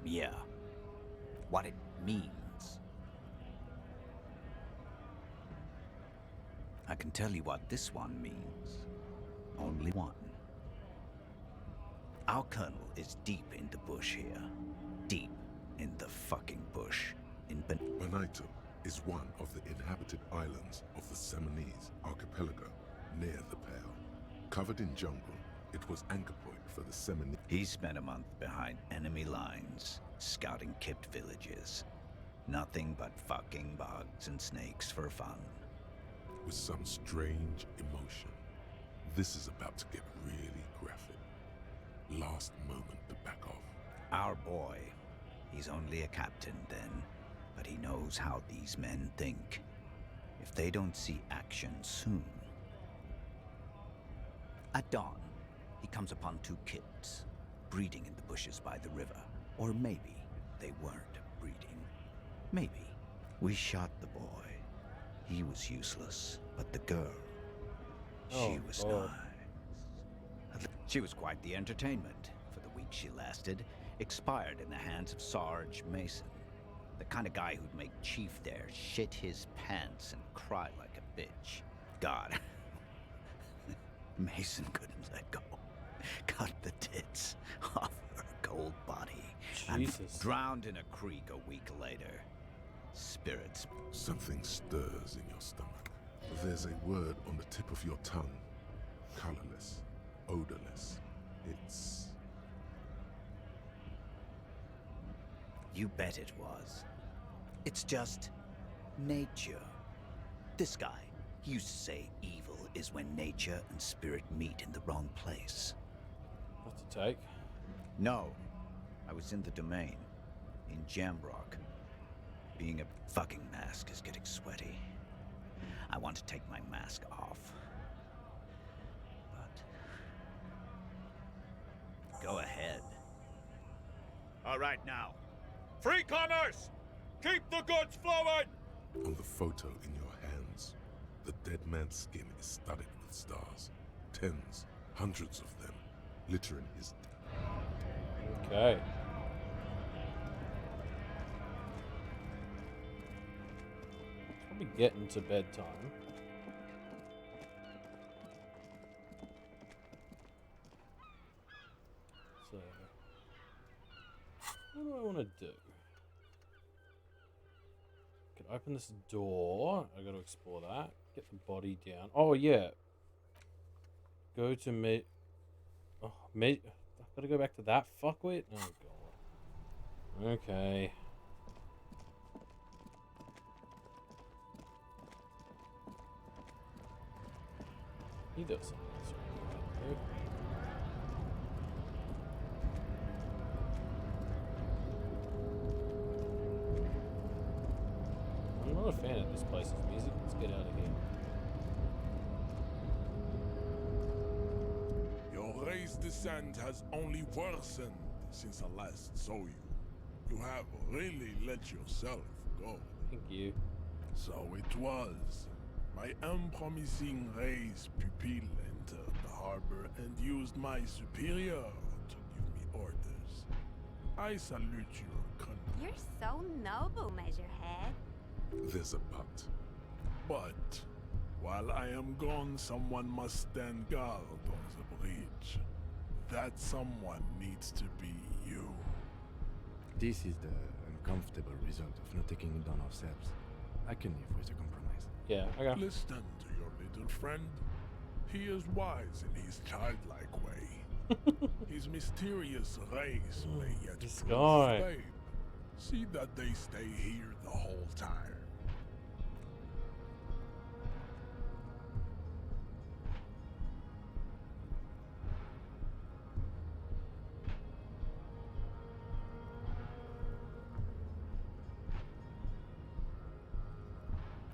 Yeah. What it means I can tell you what this one means. Only one. Our colonel is deep in the bush here. Deep in the fucking bush. Bonito is one of the inhabited islands of the Seminese archipelago near the Pale. Covered in jungle, it was anchor point for the Seminese. He spent a month behind enemy lines, scouting kept villages. Nothing but fucking bugs and snakes for fun. With some strange emotion. This is about to get really graphic. Last moment to back off. Our boy, he's only a captain then, but he knows how these men think. If they don't see action soon. At dawn, he comes upon two kids, breeding in the bushes by the river. Or maybe they weren't breeding. Maybe. We shot the boy. He was useless, but the girl, she was nice. She was quite the entertainment. For the week she lasted, expired in the hands of Sarge Mason. The kind of guy who'd make Chief there shit his pants and cry like a bitch. God. Mason couldn't let go. Cut the tits off her cold body. Jesus. And drowned in a creek a week later. Spirits. Something stirs in your stomach. There's a word on the tip of your tongue. Colorless. Odorless. It's... You bet it was. It's just nature. This guy, he used to say evil is when nature and spirit meet in the wrong place. What's it take? No, I was in the domain, in Jamrock. Being a fucking mask is getting sweaty. I want to take my mask off. But... go ahead. All right now. Free commerce! Keep the goods flowing! On the photo in your hands, the dead man's skin is studded with stars. Tens, hundreds of them, littering his... Okay. It's probably getting to bedtime. So, what do I want to do? Can open this door. I got to explore that. Get the body down. Oh yeah. Go to me. Oh, me. I've got to go back to that fuckwit. Oh god. Okay. He does something else. I'm not a fan of this place's music. Let's get out of here. Your race descent has only worsened since I last saw you. You have really let yourself go. Thank you. So it was. My unpromising race pupil entered the harbor and used my superior to give me orders. I salute your country. You're so noble, Measurehead. There's a but. But while I am gone, someone must stand guard on the bridge. That someone needs to be you. This is the uncomfortable result of not taking it on ourselves. I can live with a compromise. Yeah, okay. Listen to your little friend. He is wise in his childlike way. His mysterious race may yet This prove guy. flame. See that they stay here the whole time.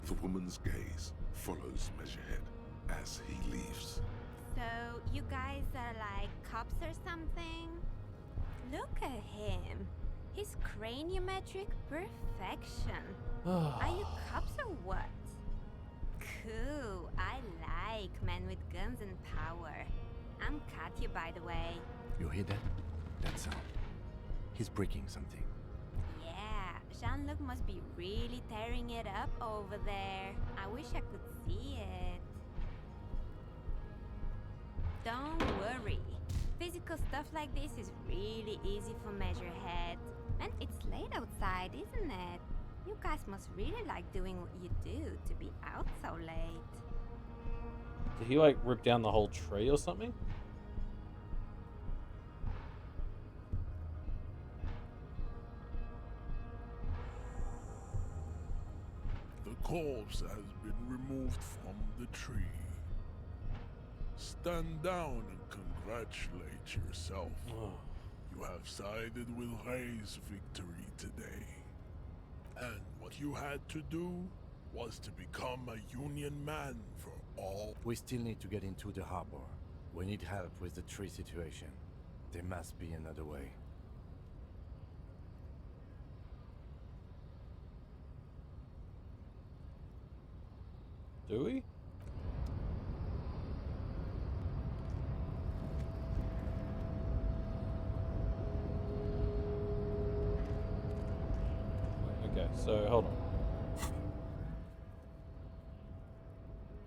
The woman's gaze follows Measurehead as he leaves. So, you guys are like cops or something? Look at him. His craniometric perfection. Are you cops or what? Cool. I like men with guns and power. I'm Katya, by the way. You hear that? That sound. He's breaking something. Yeah, Jean-Luc must be really tearing it up over there. I wish I could see it. don't worry. Physical stuff like this is really easy for Measurehead. And it's late outside, isn't it? You guys must really like doing what you do to be out so late. Did he like rip down the whole tree or something? The corpse has been removed from the tree. Stand down and congratulate yourself. You have sided with Ray's victory today. And what you had to do was to become a Union man for all. We still need to get into the harbor. We need help with the tree situation. There must be another way. Do we? Okay, so hold on.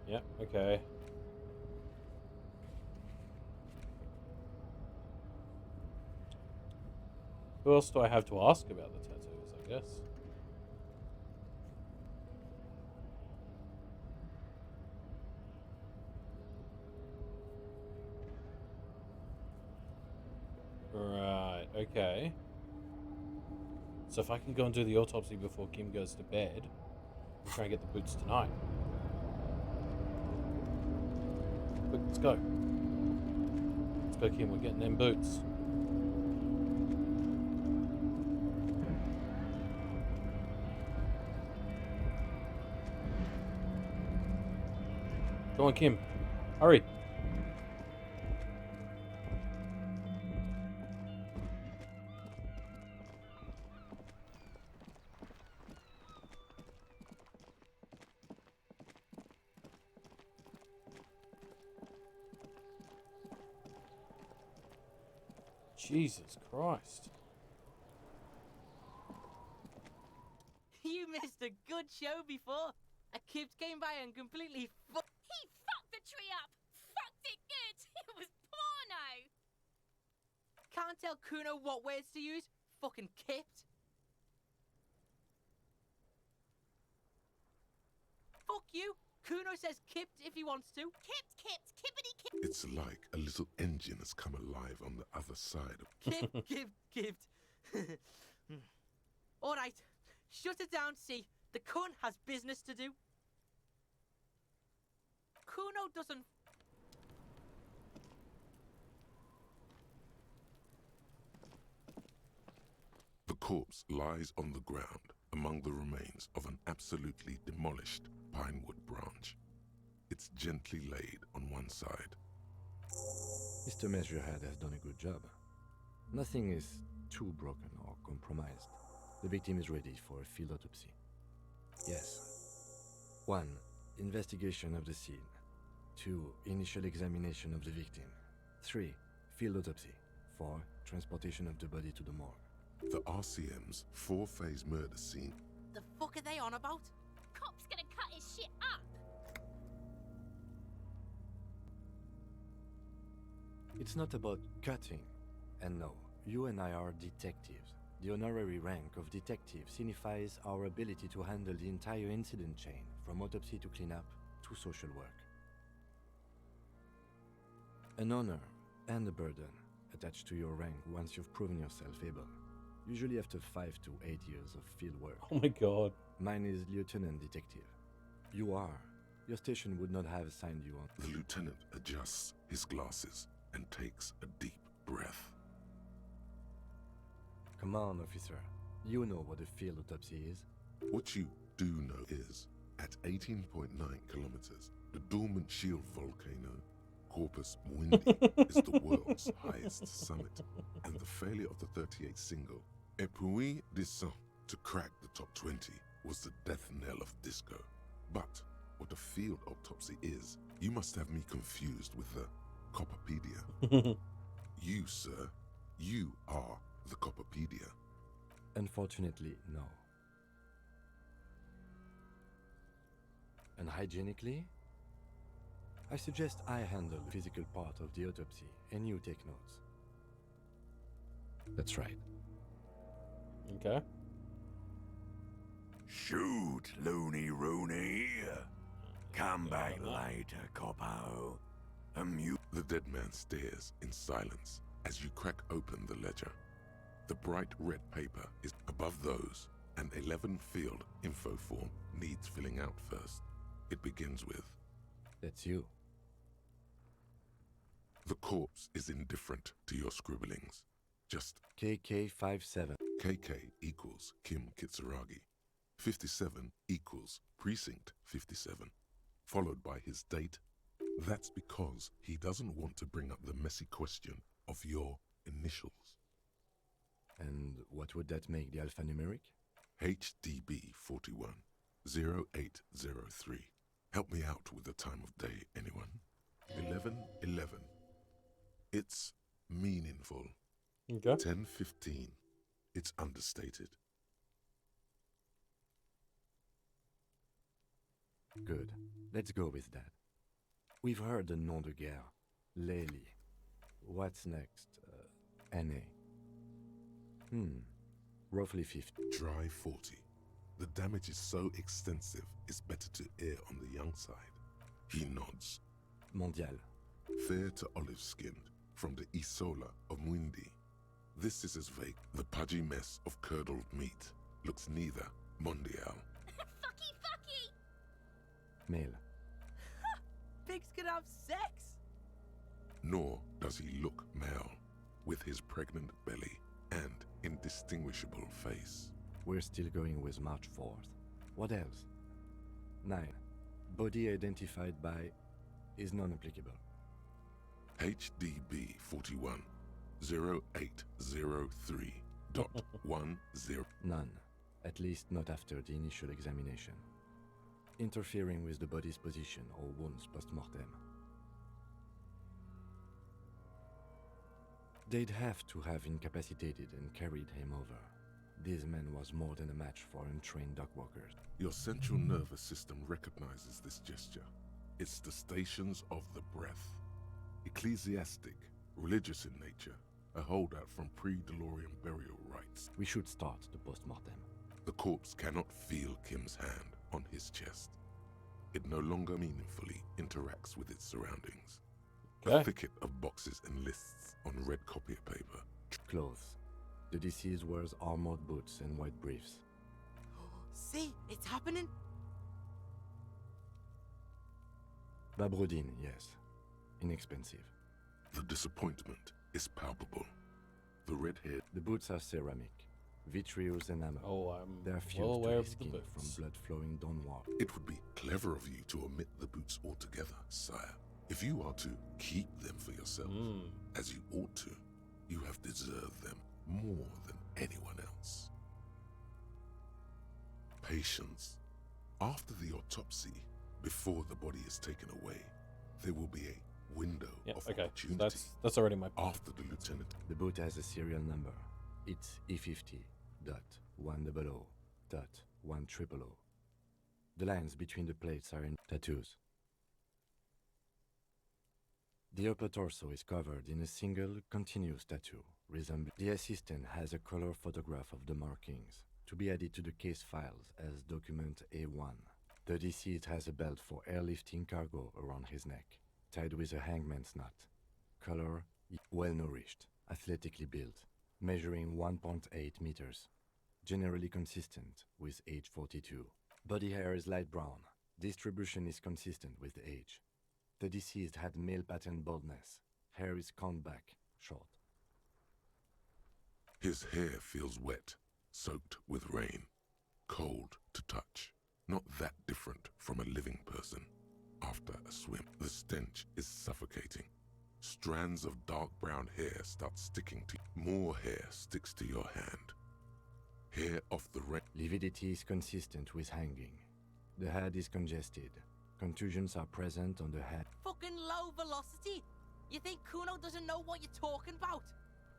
Yep, okay. Who else do I have to ask about the tattoos, I guess? Right, okay. So if I can go and do the autopsy before Kim goes to bed, we'll try and get the boots tonight. Quick, let's go. Let's go, Kim, we're getting them boots. Go on, Kim. Hurry. Jesus Christ. You missed a good show before. A kid came by and completely He fucked the tree up! Fucked it good! It was porno! Can't tell Kuno what words to use. Fucking kipped. Fuck you. Kuno says kipped if he wants to. Kipped, kippity kipped. It's like a little engine has come alive on the other side of Kipped. Alright. Shut it down, see. The cunt has business to do. Kuno doesn't... The corpse lies on the ground among the remains of an absolutely demolished pinewood branch. It's gently laid on one side. Mr. Measurehead has done a good job. Nothing is too broken or compromised. The victim is ready for a field autopsy. Yes. 1. Investigation of the scene. 2. Initial examination of the victim. 3. Field autopsy. 4. Transportation of the body to the morgue. The RCM's 4-phase murder scene. The fuck are they on about? Cop's gonna cut his shit up! It's not about cutting. And no, you and I are detectives. The honorary rank of detective signifies our ability to handle the entire incident chain, from autopsy to cleanup to social work. An honor and a burden attached to your rank once you've proven yourself able. Usually after 5 to 8 years of field work. Oh my god. Mine is Lieutenant Detective. You are. Your station would not have assigned you on. The lieutenant adjusts his glasses and takes a deep breath. Come on, officer. You know what a field autopsy is. What you do know is, at 18.9 kilometers, the dormant shield volcano, Corpus Mundi, is the world's highest summit, and the failure of the 38 single, Et puis descend, to crack the top 20 was the death knell of disco. But what a field autopsy is, you must have me confused with the Copperpedia. You, sir, you are the Copperpedia. Unfortunately, no. And hygienically, I suggest I handle the physical part of the autopsy and you take notes. That's right. Okay. Shoot, loony Rooney. Come back later, Coppo. The dead man stares in silence as you crack open the ledger. The bright red paper is above those. An 11-field info form needs filling out first. It begins with, That's you. the corpse is indifferent to your scribblings. Just KK57. KK equals Kim Kitsuragi. 57 equals Precinct 57, followed by his date. That's because he doesn't want to bring up the messy question of your initials. And what would that make the alphanumeric? HDB 41 0803. Help me out with the time of day, anyone? 11:11. It's meaningful. Okay. 10:15. It's understated. Good. Let's go with that. We've heard the nom de guerre. Lely. What's next? NA. Roughly 50. Dry 40. The damage is so extensive, it's better to err on the young side. He nods. Mondial. Fair to olive-skinned, from the Isola of Mwindi. This is as vague. The pudgy mess of curdled meat looks neither mondial. Fucky, fucky! Male. Pigs can have sex! Nor does he look male, with his pregnant belly and indistinguishable face. We're still going with March 4th. What else? 9. Body identified by is non-applicable. HDB 41 0803.10. None. At least not after the initial examination. Interfering with the body's position or wounds post-mortem. They'd have to have incapacitated and carried him over. This man was more than a match for untrained dogwalkers. Your central nervous system recognizes this gesture. It's the stations of the breath. Ecclesiastic, religious in nature, a holdout from pre-DeLorean burial rites. We should start the post-mortem. The corpse cannot feel Kim's hand on his chest. It no longer meaningfully interacts with its surroundings. A Okay. thicket of boxes and lists on red copier paper. Clothes. The deceased wears armored boots and white briefs. See, it's happening. Babrodine, yes. Inexpensive. The disappointment is palpable. The red-haired The boots are ceramic, vitreous enamel. Oh, I'm They're well fused aware to of his the skin boots. from blood flowing downward. It would be clever of you to omit the boots altogether, sire. If you are to keep them for yourself, as you ought to, you have deserved them more than anyone else. Patience. After the autopsy, before the body is taken away, there will be a window Yeah, of okay. So opportunity. that's already my point. After the lieutenant. The boot has a serial number. It's E50.100.100. The lines between the plates are in tattoos. The upper torso is covered in a single, continuous tattoo, resembling. The assistant has a color photograph of the markings, to be added to the case files as document A1. The deceased has a belt for airlifting cargo around his neck, tied with a hangman's knot. Color, well-nourished, athletically built, measuring 1.8 meters, generally consistent with age 42. Body hair is light brown. Distribution is consistent with the age. The deceased had male pattern baldness. Hair is combed back, short. His hair feels wet, soaked with rain, cold to touch. Not that different from a living person after a swim. The stench is suffocating. Strands of dark brown hair start sticking to you. More hair sticks to your hand. Hair off the rain. Lividity is consistent with hanging. The head is congested. Contusions are present on the head. Fucking low velocity. You think Kuno doesn't know what you're talking about?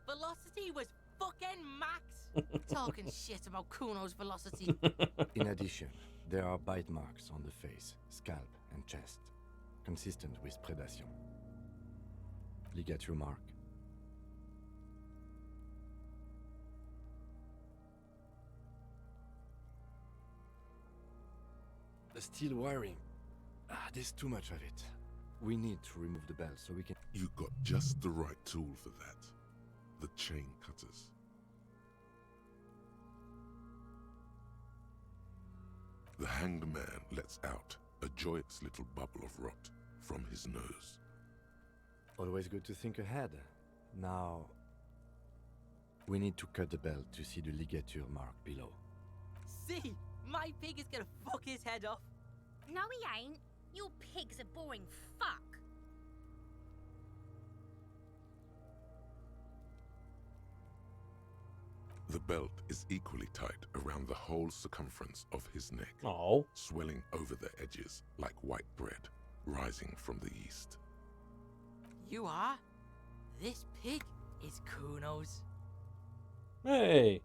Velocity was fucking max. Talking shit about Kuno's velocity. In addition, there are bite marks on the face, scalp, and chest. consistent with predation. Ligature mark. The steel wiring. There's too much of it. We need to remove the bell so we can... You got just the right tool for that. The chain cutters. The hanged man lets out a joyous little bubble of rot from his nose. Always good to think ahead. Now, we need to cut the bell to see the ligature mark below. See, my pig is gonna fuck his head off. No, he ain't. Your pig's a boring fuck. The belt is equally tight around the whole circumference of his neck, Oh. swelling over the edges like white bread rising from the east. You are? This pig is Kuno's. Hey.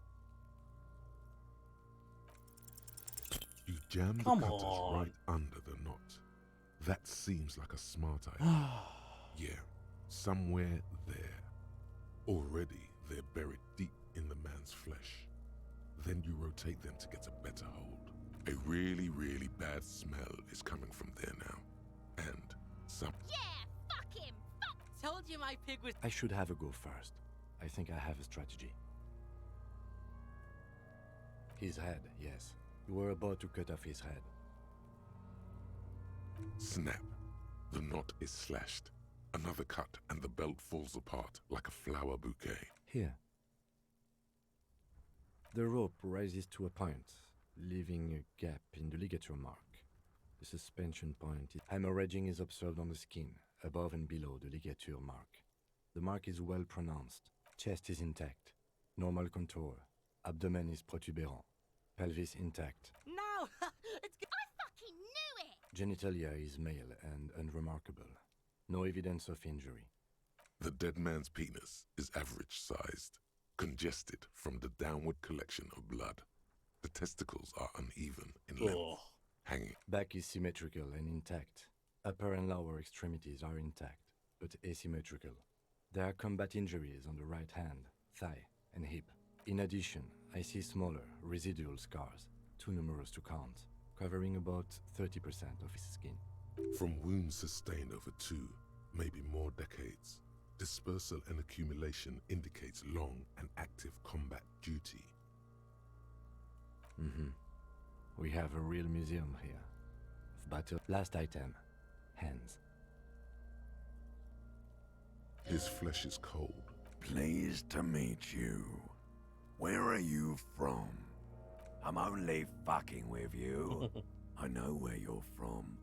You jam the Come cutters on. right under the knot. That seems like a smart idea. Yeah, somewhere there. Already they're buried deep in the man's flesh. Then you rotate them to get a better hold. A really, really bad smell is coming from there now. And some... Yeah, fuck him. Fuck. Told you my pig was. I should have a go first. I think I have a strategy. His head, yes. You were about to cut off his head. Snap. The knot is slashed. Another cut and the belt falls apart like a flower bouquet. Here. The rope rises to a point, leaving a gap in the ligature mark. The suspension point hemorrhaging is observed on the skin, above and below the ligature mark. The mark is well pronounced. Chest is intact. Normal contour. Abdomen is protuberant. Pelvis intact. No! It's good. I fucking knew it. Genitalia is male and unremarkable. No evidence of injury. The dead man's penis is average sized, congested from the downward collection of blood. The testicles are uneven in length, Ugh. hanging. Back is symmetrical and intact. Upper and lower extremities are intact, but asymmetrical. There are combat injuries on the right hand, thigh, and hip. In addition, I see smaller, residual scars, too numerous to count, covering about 30% of his skin. From wounds sustained over 2, maybe more decades, dispersal and accumulation indicates long and active combat duty. We have a real museum here. Of battle. Last item. Hands. His flesh is cold. Pleased to meet you. Where are you from? I'm only fucking with you. I know where you're from.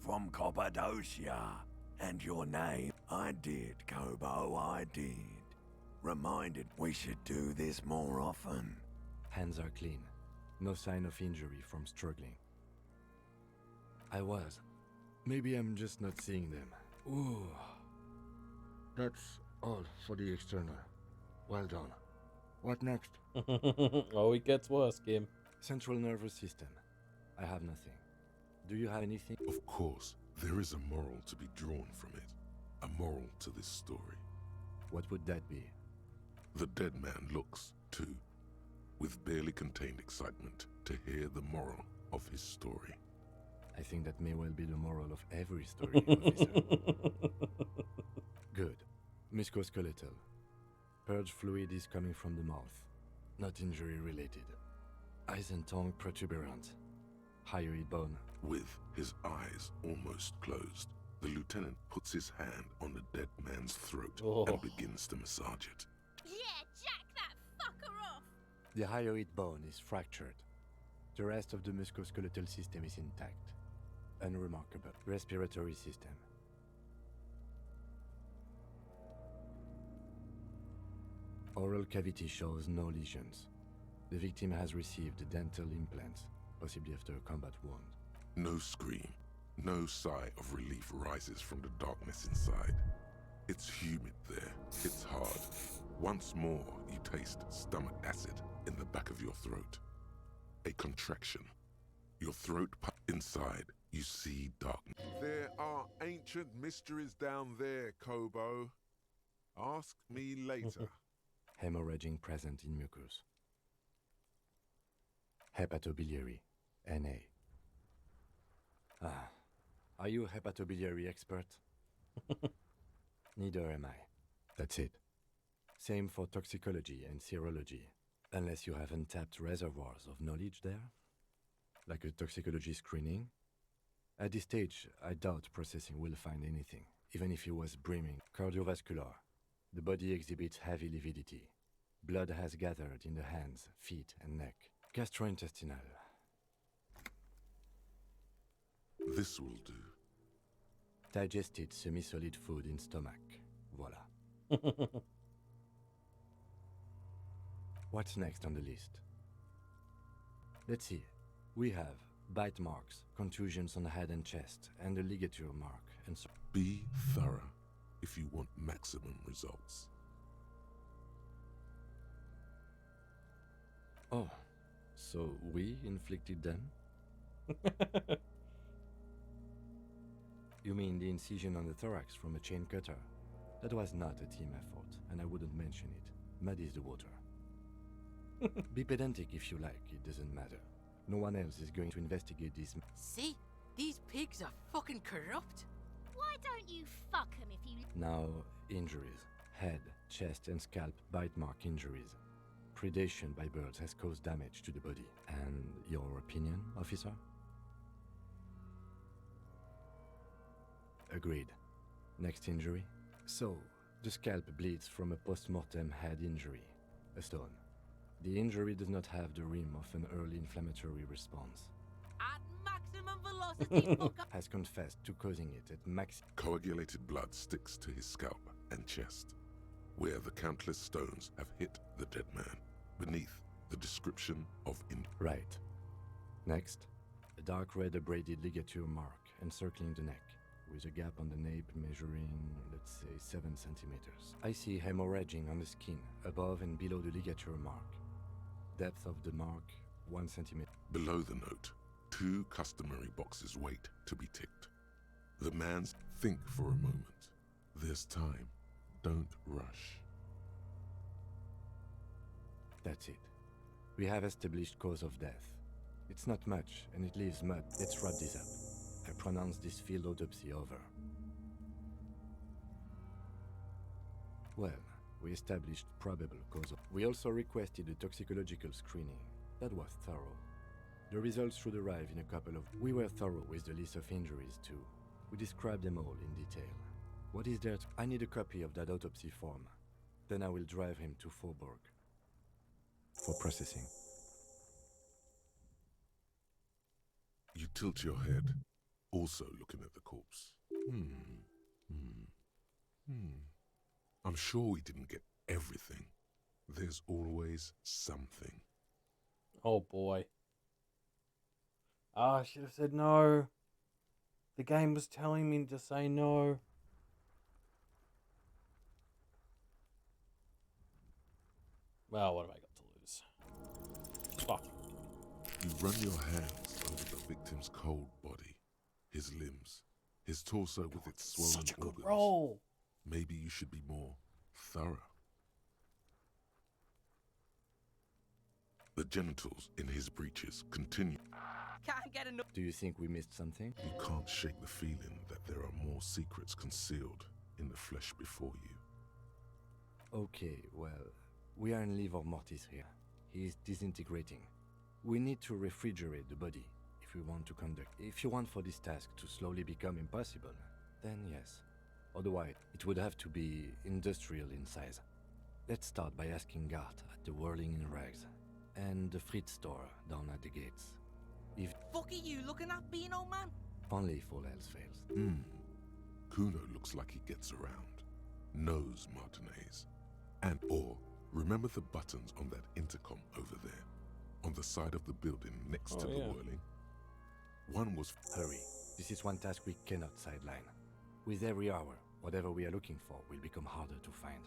From Cappadocia. And your name? I did, Kobo, I did. Reminded we should do this more often. Hands are clean. No sign of injury from struggling. I was. Maybe I'm just not seeing them. Ooh. That's all for the external. Well done. What next? Oh, it gets worse, Kim. Central nervous system. I have nothing. Do you have anything? Of course, there is a moral to be drawn from it. A moral to this story. What would that be? The dead man looks, too, with barely contained excitement to hear the moral of his story. I think that may well be the moral of every story, officer. Good. Musculoskeletal. Purge fluid is coming from the mouth. Not injury related. Eyes and tongue protuberant. Hyoid bone. With his eyes almost closed, the lieutenant puts his hand on the dead man's throat and begins to massage it. Yeah, jack that fucker off. The hyoid bone is fractured. The rest of the musculoskeletal system is intact. Unremarkable. Respiratory system. Oral cavity shows no lesions. The victim has received dental implants, possibly after a combat wound. No scream, no sigh of relief rises from the darkness inside. It's humid there, it's hard. Once more, you taste stomach acid in the back of your throat. A contraction. Your throat inside, You see darkness. There are ancient mysteries down there, Kobo. Ask me later. Hemorrhaging present in mucus. Hepatobiliary, NA. Ah, are you a hepatobiliary expert? Neither am I. That's it. Same for toxicology and serology, unless you have untapped reservoirs of knowledge there, like a toxicology screening. At this stage, I doubt processing will find anything, even if it was brimming. Cardiovascular. The body exhibits heavy lividity. Blood has gathered in the hands, feet, and neck. Gastrointestinal. This will do. Digested semi-solid food in stomach. Voila. What's next on the list? Let's see. We have bite marks, contusions on the head and chest, and a ligature mark, and so. Be thorough if you want maximum results. Oh, so we inflicted them? You mean the incision on the thorax from a chain cutter? That was not a team effort, and I wouldn't mention it. Muddies the water. Be pedantic if you like, it doesn't matter. No one else is going to investigate this. See? These pigs are fucking corrupt. Why don't you fuck him if you... Now, injuries. Head, chest, and scalp bite mark injuries. Predation by birds has caused damage to the body. And your opinion, officer? Agreed. Next injury? So, the scalp bleeds from a post-mortem head injury, a stone. The injury does not have the rim of an early inflammatory response. At maximum velocity, fucker. Has confessed to causing it at max. Coagulated blood sticks to his scalp and chest, where the countless stones have hit the dead man. Beneath, the description of Right. Next, a dark red abraded ligature mark encircling the neck, with a gap on the nape measuring, let's say, 7 centimeters. I see hemorrhaging on the skin, above and below the ligature mark. Depth of the mark, 1 centimeter. Below the note, 2 customary boxes wait to be ticked. The man's think for a moment. There's time. Don't rush. That's it. We have established cause of death. It's not much, and it leaves mud. Let's wrap this up. I pronounce this field autopsy over. Well, we established probable cause of... We also requested a toxicological screening. That was thorough. The results should arrive in a couple of... We were thorough with the list of injuries too. We described them all in detail. What is there to... I need a copy of that autopsy form. Then I will drive him to Faubourg for processing. You tilt your head, also looking at the corpse. I'm sure we didn't get everything. There's always something. Oh boy. Ah, I should have said no. The game was telling me to say no. Well, what have I got to lose? Fuck. You run your hands over the victim's cold body, his limbs, his torso with its swollen Such a good organs. roll. Maybe you should be more thorough. The genitals in his breeches continue. Can't get enough. Do you think we missed something? You can't shake the feeling that there are more secrets concealed in the flesh before you. Okay, well, we are in livor mortis here. He is disintegrating. We need to refrigerate the body if we want to conduct. If you want for this task to slowly become impossible, then yes. Otherwise, it would have to be industrial in size. Let's start by asking Gart at the Whirling in Rags and the Fritz store down at the gates. If Fuck are you looking at, Beano man? only if all else fails. Kuno looks like he gets around. Knows Martinez. And or remember the buttons on that intercom over there, on the side of the building next to the Whirling? One was... Hurry. This is one task we cannot sideline. With every hour, whatever we are looking for will become harder to find.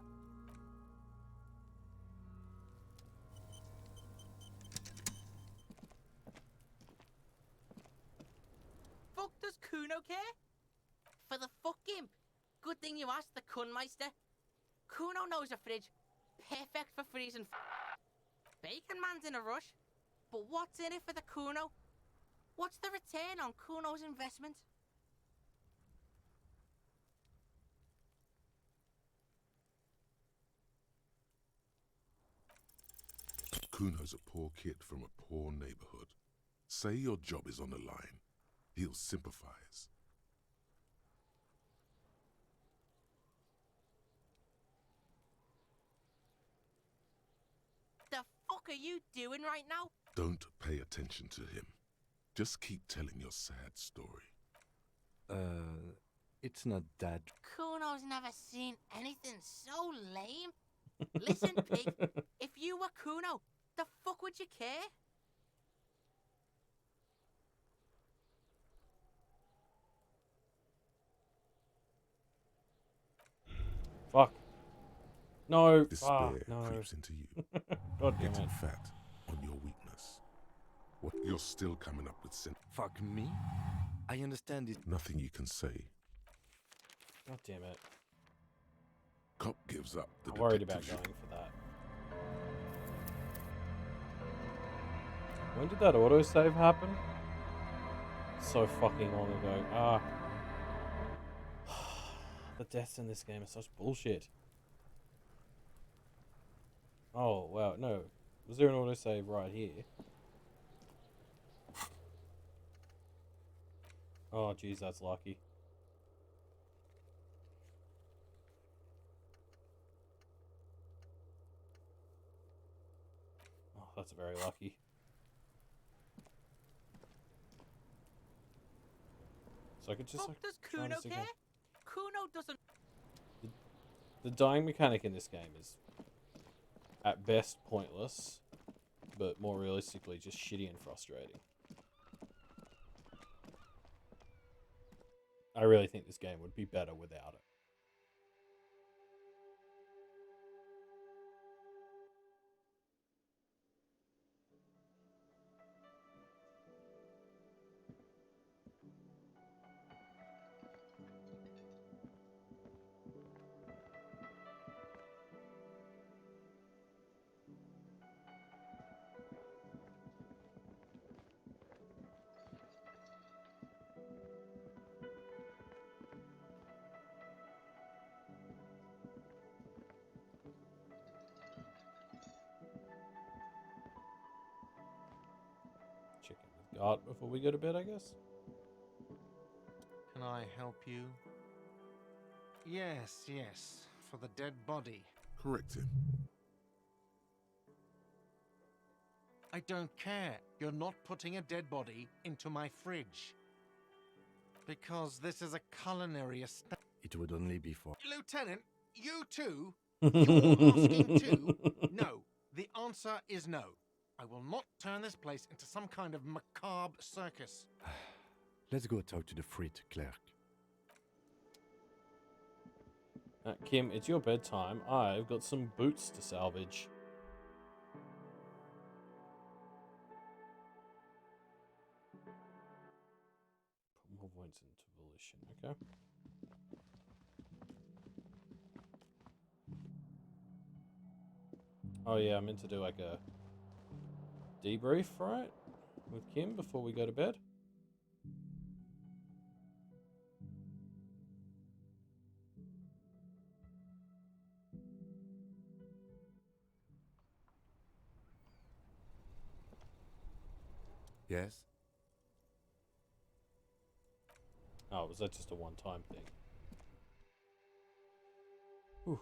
Fuck Kuno care? For the fucking... Good thing you asked the Kunmeister. Kuno knows a fridge. Perfect for freezing... Bacon Man's in a rush. But what's in it for the Kuno? What's the return on Kuno's investment? Kuno's a poor kid from a poor neighborhood. Say your job is on the line. He'll sympathize. The fuck are you doing right now? Don't pay attention to him. Just keep telling your sad story. It's not that. Kuno's never seen anything so lame. Listen, pig, if you were Kuno, the fuck would you care? Fuck. No. Despair No. creeps into you, God damn getting it. fat on your weakness. What? You're still coming up with Fuck me? I understand this. nothing you can say. God damn it. Cop gives up. The I'm worried about detective going for that. When did that autosave happen? So fucking long ago. The deaths in this game are such bullshit. Oh, wow. No. Was there an autosave right here? Oh, jeez, that's lucky. Oh, that's very lucky. So I could just Fuck does try Kuno this again. care? Kuno doesn't... The dying mechanic in this game is at best pointless, but more realistically just shitty and frustrating. I really think this game would be better without it. Check in with guard before we go to bed, I guess. Can I help you? Yes, yes, for the dead body. Correct him. I don't care. You're not putting a dead body into my fridge. Because this is a culinary establishment. It would only be for. Lieutenant, you too? You're asking too? No. The answer is no. I will not turn this place into some kind of macabre circus. Let's go talk to the freight clerk. Kim, it's your bedtime. I've got some boots to salvage. Put more points into volition, okay? Oh yeah, I meant to do like a debrief, right? With Kim before we go to bed. Yes? Oh, was that just a one-time thing? Whew.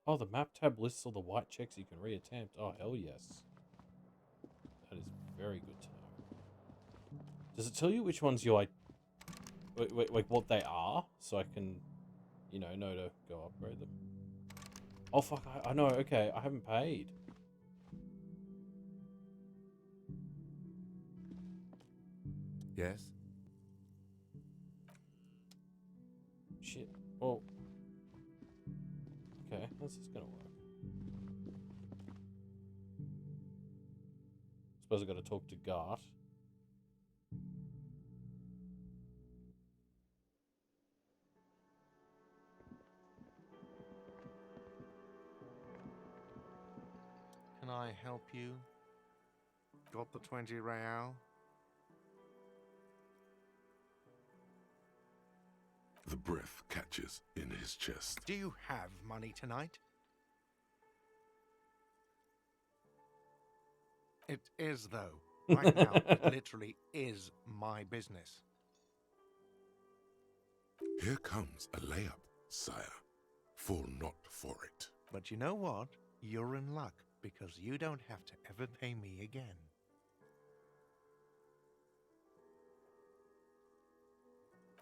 Oh, the map tab lists all the white checks you can reattempt. Oh, hell yes. That is very good to know. Does it tell you which ones you like what they are? So I can, know to go upgrade them. Oh, fuck, I know, okay, I haven't paid. Yes? Shit. Well. Okay, how's this gonna work? suppose I got to talk to Gart. Can I help you? Got the 20 real? The breath catches in his chest. Do you have money tonight? It is, though. Right now, it literally is my business. Here comes a layup, sire. Fall not for it. But you know what? You're in luck, because you don't have to ever pay me again.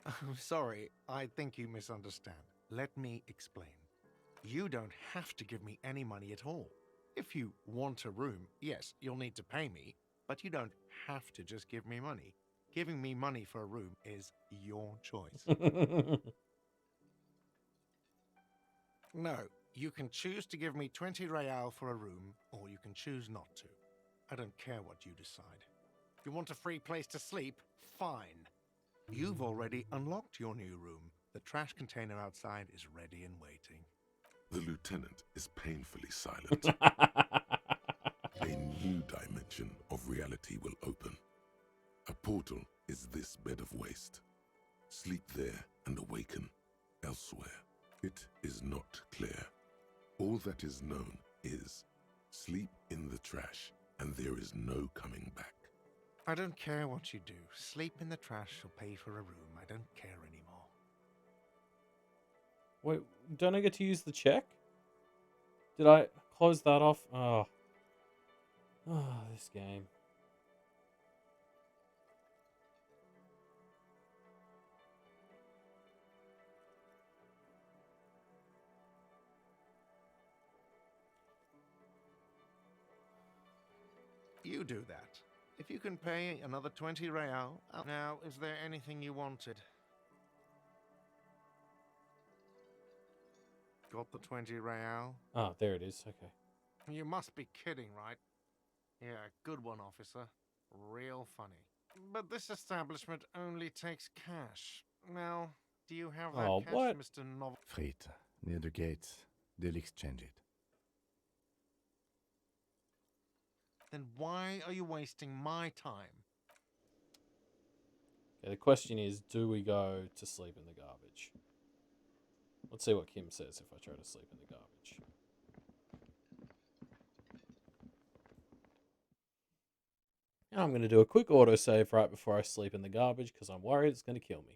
I'm sorry, I think you misunderstand. Let me explain. You don't have to give me any money at all. If you want a room, yes, you'll need to pay me, but you don't have to just give me money. Giving me money for a room is your choice. No, you can choose to give me 20 real for a room, or you can choose not to. I don't care what you decide. If you want a free place to sleep, fine. You've already unlocked your new room. The trash container outside is ready and waiting. The lieutenant is painfully silent. A new dimension of reality will open. A portal is this bed of waste. Sleep there and awaken elsewhere. It is not clear. All that is known is sleep in the trash and there is no coming back. I don't care what you do. Sleep in the trash or pay for a room. I don't care anymore. Wait, don't I get to use the check? Did I close that off? Oh. Oh, this game. You do that. If you can pay another 20 real. Now, is there anything you wanted? Got the 20 real? Ah, there it is. Okay. You must be kidding, right? Yeah, good one, officer. Real funny. But this establishment only takes cash. Now, do you have that cash, what? Mr. Novel? Freight, near the gates. They'll exchange it. Then why are you wasting my time? Okay, the question is, do we go to sleep in the garbage? Let's see what Kim says if I try to sleep in the garbage. Now I'm going to do a quick autosave right before I sleep in the garbage because I'm worried it's going to kill me.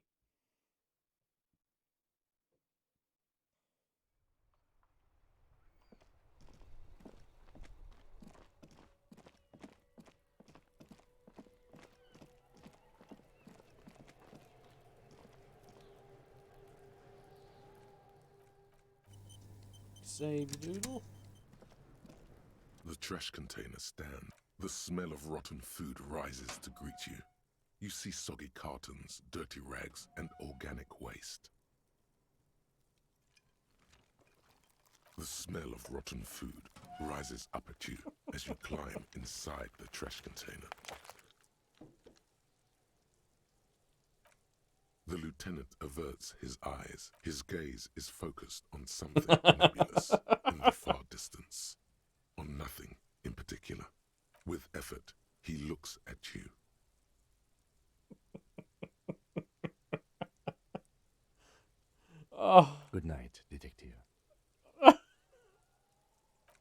Save doodle. The trash container stands. The smell of rotten food rises to greet you. You see soggy cartons, dirty rags, and organic waste. The smell of rotten food rises up at you as you climb inside the trash container. The lieutenant averts his eyes. His gaze is focused on something nebulous in the far distance, on nothing in particular. With effort, he looks at you. Oh. Good night, detective.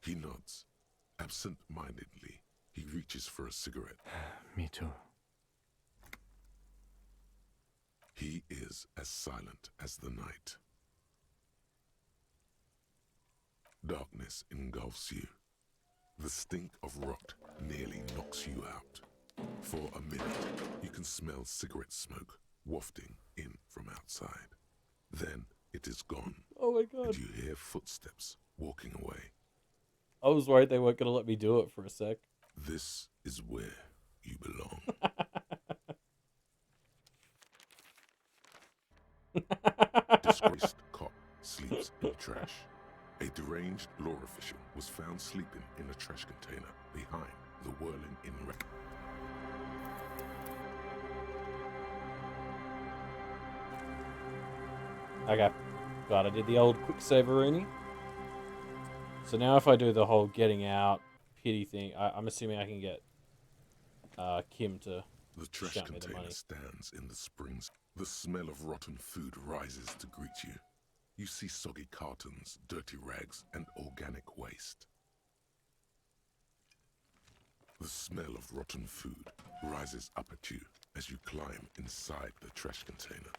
He nods. Absent-mindedly, he reaches for a cigarette. Me too. He is as silent as the night. Darkness engulfs you. The stink of rot nearly knocks you out. For a minute, you can smell cigarette smoke wafting in from outside. Then it is gone. Oh my god. And you hear footsteps walking away. I was worried they weren't going to let me do it for a sec. This is where you belong. Disgraced cop sleeps in trash. A deranged law official was found sleeping in a trash container behind the Whirling Inn. Okay. God, I did the old quick save-a-rooney. So now if I do the whole getting out pity thing, I'm assuming I can get Kim to The trash shout me the container money. stands in the springs. The smell of rotten food rises to greet you. You see soggy cartons, dirty rags, and organic waste. The smell of rotten food rises up at you as you climb inside the trash container.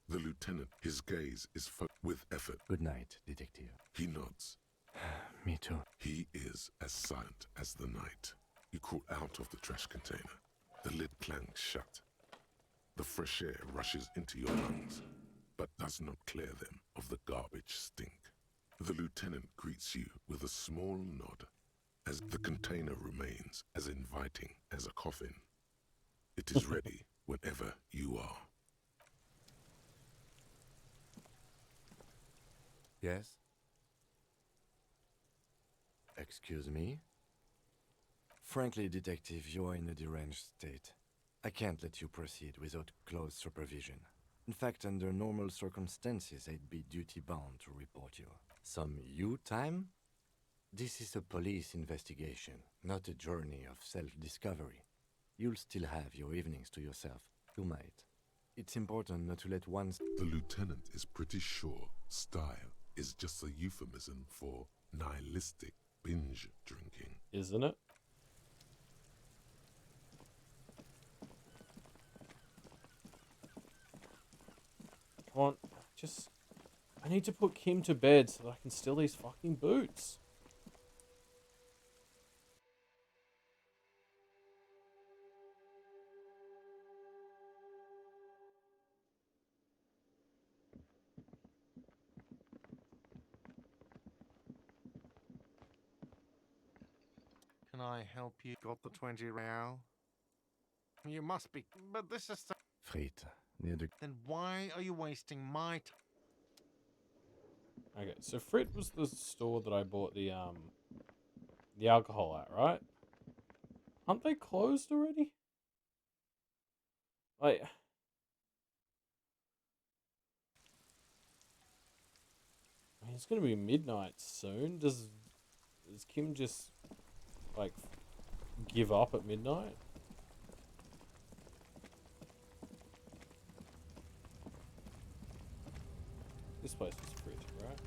The lieutenant, his gaze is with effort. Good night, detective. He nods. Me too. He is as silent as the night. You crawl out of the trash container. The lid clangs shut. The fresh air rushes into your lungs, but does not clear them of the garbage stink. The lieutenant greets you with a small nod as the container remains as inviting as a coffin. It is ready whenever you are. Yes? Excuse me? Frankly, detective, you're in a deranged state. I can't let you proceed without close supervision. In fact, under normal circumstances, I'd be duty-bound to report you. Some you time? This is a police investigation, not a journey of self-discovery. You'll still have your evenings to yourself. You might. It's important not to let one... The lieutenant is pretty sure style is just a euphemism for nihilistic binge drinking. Isn't it? Come on, just... I need to put Kim to bed so that I can steal these fucking boots. Can I help you? Got the 20 real? You must be, but this is... Frit, near the... Then why are you wasting my time? Okay, so Frit was the store that I bought the alcohol at, right? Aren't they closed already? Like... I mean, it's gonna be midnight soon. Does Kim just, like, give up at midnight? This place is fridge, right?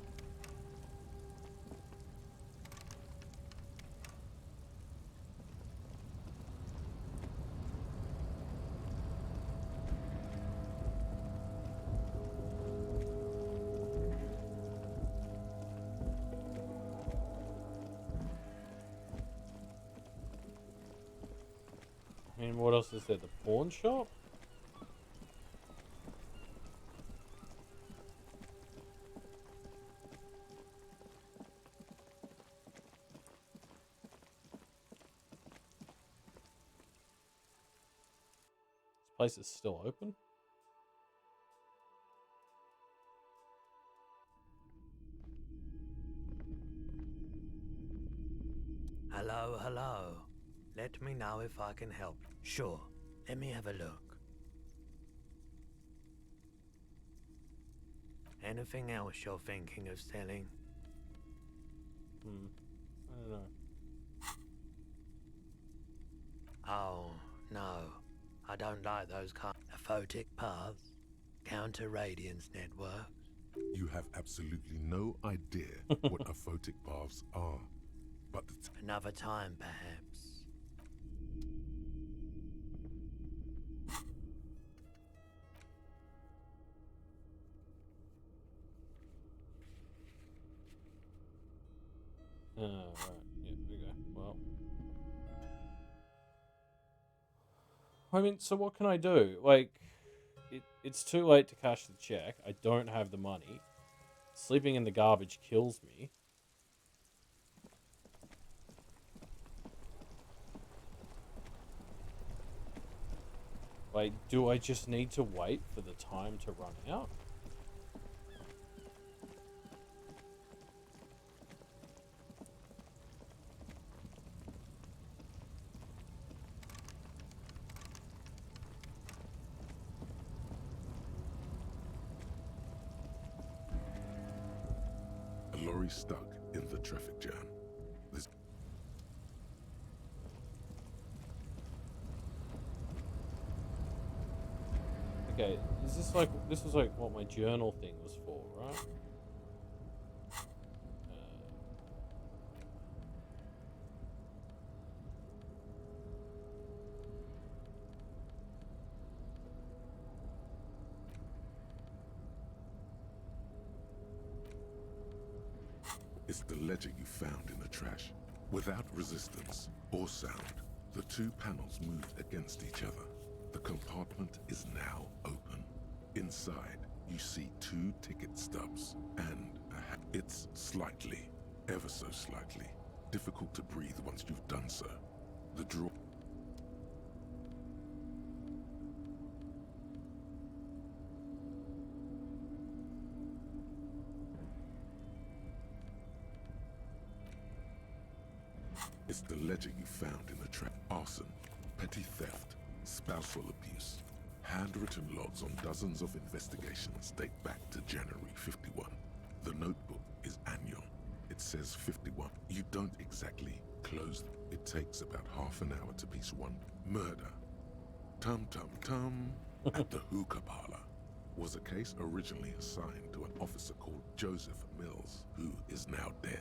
I mean, what else is there? The pawn shop? This place is still open? Hello, hello. Let me know if I can help. Sure, let me have a look. Anything else you're thinking of selling? I don't know. Oh, no. I don't like those photic paths, counter radiance networks. You have absolutely no idea what aphotic paths are, but Another time, perhaps. Right. Yeah, there we go. Well. I mean, so what can I do? Like, it's too late to cash the check. I don't have the money. Sleeping in the garbage kills me. Like, do I just need to wait for the time to run out? lorry stuck in the traffic jam. This Okay, is this like this was like what my journal thing was for, right? is the ledger you found in the trash. Without resistance or sound, the two panels moved against each other. The compartment is now open. Inside, you see two ticket stubs and it's slightly, ever so slightly, difficult to breathe once you've done so. The drawer. It's the ledger you found in the trap. Arson, petty theft, spousal abuse. Handwritten logs on dozens of investigations date back to January 51. The notebook is annual. It says 51. You don't exactly close them. It takes about half an hour to piece one. Murder. Tum tum tum. At the hookah parlor was a case originally assigned to an officer called Joseph Mills, who is now dead.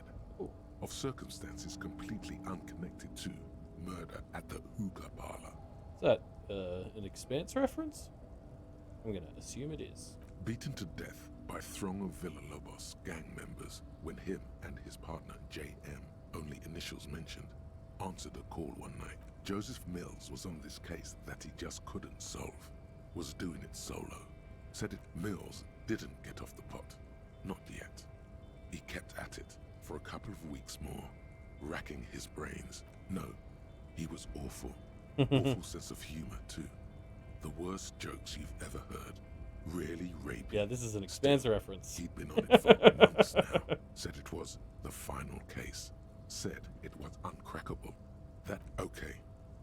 Of circumstances completely unconnected to murder at the hookah parlor. Is that an Expanse reference? I'm gonna assume it is. Beaten to death by a throng of Villa Lobos gang members when him and his partner J.M., only initials mentioned, answered a call one night. Joseph Mills was on this case that he just couldn't solve, was doing it solo. Said it Mills didn't get off the pot. Not yet. He kept at it for a couple of weeks more, racking his brains. No, he was awful. Awful sense of humor, too. The worst jokes you've ever heard. Really rapey. Yeah, this is an Expanse reference. He'd been on it for months now. Said it was the final case. Said it was uncrackable. That, okay.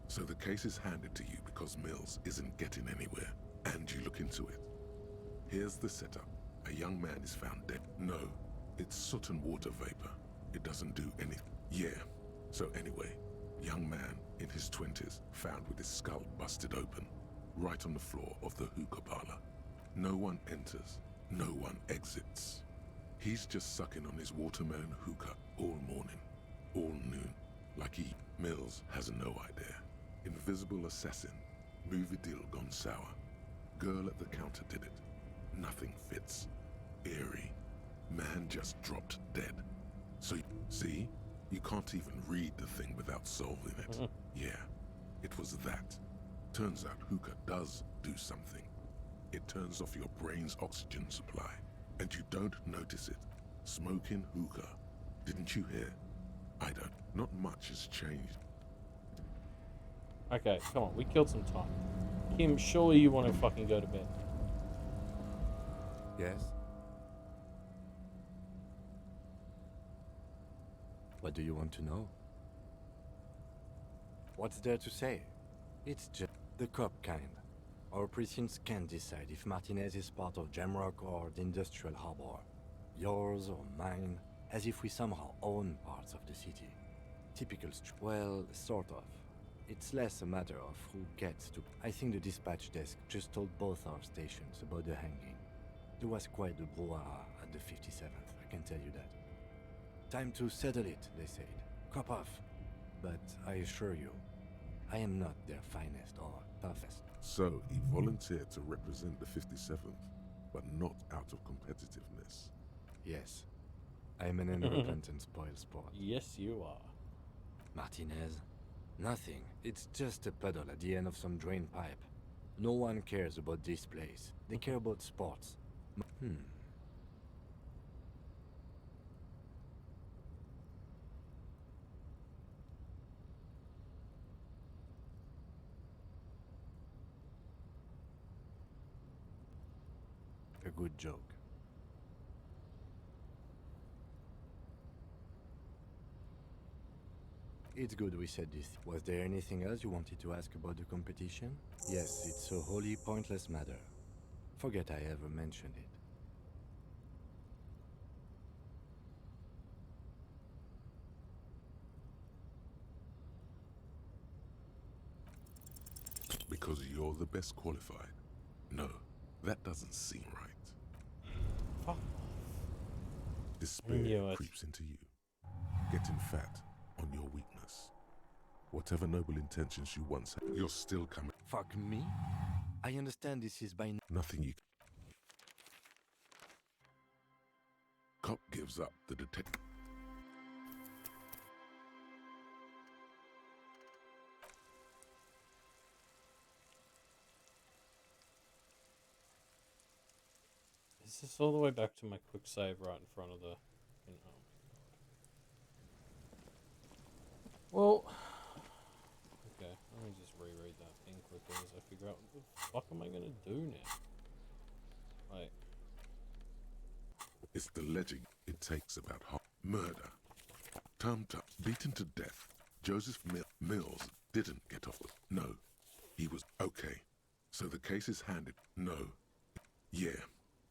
So the case is handed to you because Mills isn't getting anywhere, and you look into it. Here's the setup. A young man is found dead. No, it's soot and water vapor. It doesn't do anything. Yeah. So anyway, young man in his 20s found with his skull busted open, right on the floor of the hookah parlor. No one enters, no one exits. He's just sucking on his watermelon hookah all morning, all noon, like Mills has no idea. Invisible assassin, movie deal gone sour. Girl at the counter did it. Nothing fits. Eerie. Man just dropped dead. So, see? You can't even read the thing without solving it. Yeah, it was that. Turns out hookah does do something. It turns off your brain's oxygen supply, and you don't notice it. Smoking hookah. Didn't you hear? I don't. Not much has changed. Okay, come on, we killed some time. Kim, surely you want to fucking go to bed. Yes? What do you want to know? What's there to say? It's just the cop kind. Our precincts can't decide if Martinez is part of Jamrock or the Industrial Harbor. Yours or mine, as if we somehow own parts of the city. Typical well, sort of. It's less a matter of who gets to... I think the dispatch desk just told both our stations about the hanging. There was quite the brouhaha at the 57th, I can tell you that. Time to settle it, they said. Cop off. But I assure you, I am not their finest or toughest. So, he volunteered to represent the 57th, but not out of competitiveness. Yes. I am an unrepentant spoil sport. Yes, you are. Martinez? Nothing. It's just a puddle at the end of some drain pipe. No one cares about this place. They care about sports. A good joke. It's good we said this. Was there anything else you wanted to ask about the competition? Yes, it's a wholly pointless matter. Forget I ever mentioned it. Because you're the best qualified? No, that doesn't seem right. Fuck off. Despair Knew it. creeps into you, getting fat on your weakness. Whatever noble intentions you once had, you're still coming. Fuck me? I understand this is by... Nothing you... Cop gives up the detective. Is this all the way back to my quick save right in front of the... Oh my god. Well... Okay, let me just reread that thing quickly as I figure out what the fuck am I gonna do now? Like... It's the legend it takes about murder. Tum-tum, beaten to death. Joseph Mills didn't get off the... No. He was okay. So the case is handed. No. Yeah.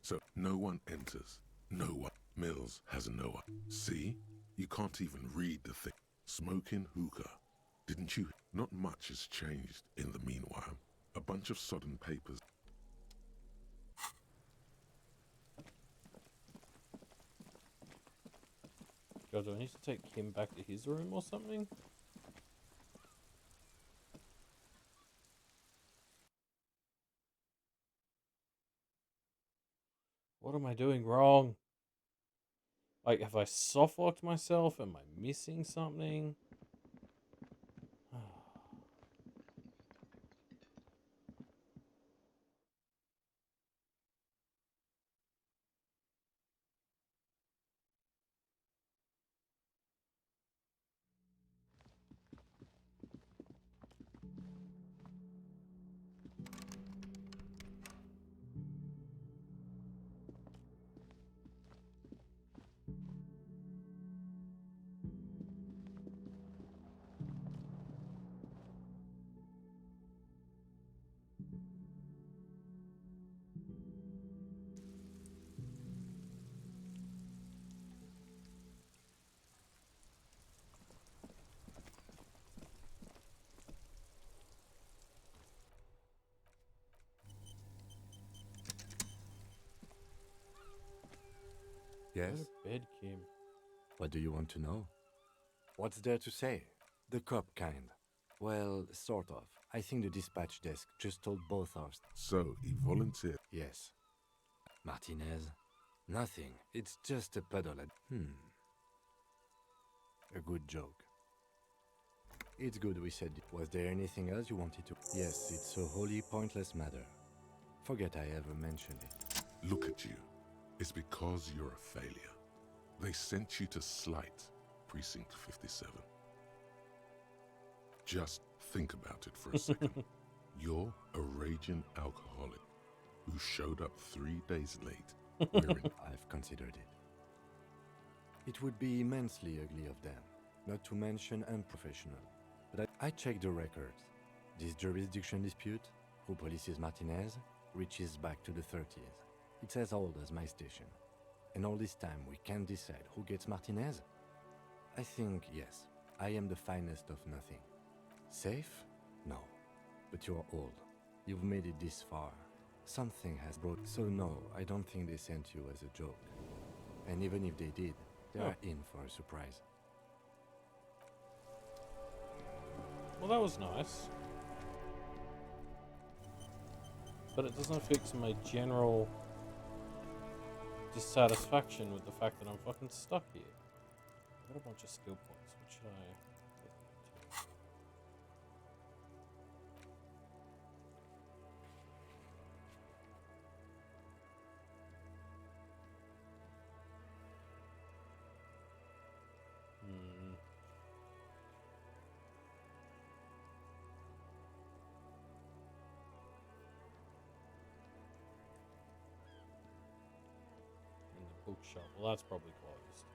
So no one enters. No one. Mills has no one. See? You can't even read the thing. Smoking hookah. Didn't you? Not much has changed in the meanwhile. A bunch of sodden papers. God, do I need to take him back to his room or something? What am I doing wrong? Like, have I soft locked myself? Am I missing something? Yes? Go to bed, Kim. What do you want to know? What's there to say? The cop kind. Well, sort of. I think the dispatch desk just told both our... So he volunteered. Yes. Martinez? Nothing. It's just a puddle at... A good joke. It's good we said it. Was there anything else you wanted to... Yes, it's a wholly pointless matter. Forget I ever mentioned it. Look at you. It's because you're a failure. They sent you to Slight, Precinct 57. Just think about it for a second. You're a raging alcoholic who showed up 3 days late. I've considered it. It would be immensely ugly of them, not to mention unprofessional. But I checked the records. This jurisdiction dispute, who polices Martinez, reaches back to the 30s. It's as old as my station. And all this time we can't decide who gets Martinez? I think, yes, I am the finest of nothing. Safe? No. But you're old. You've made it this far. Something has brought... So no, I don't think they sent you as a joke. And even if they did, they are in for a surprise. Well, that was nice. But it doesn't fix my general dissatisfaction with the fact that I'm fucking stuck here. I've got a bunch of skill points. What should I put them into? In the bookshop. Well, that's probably closed.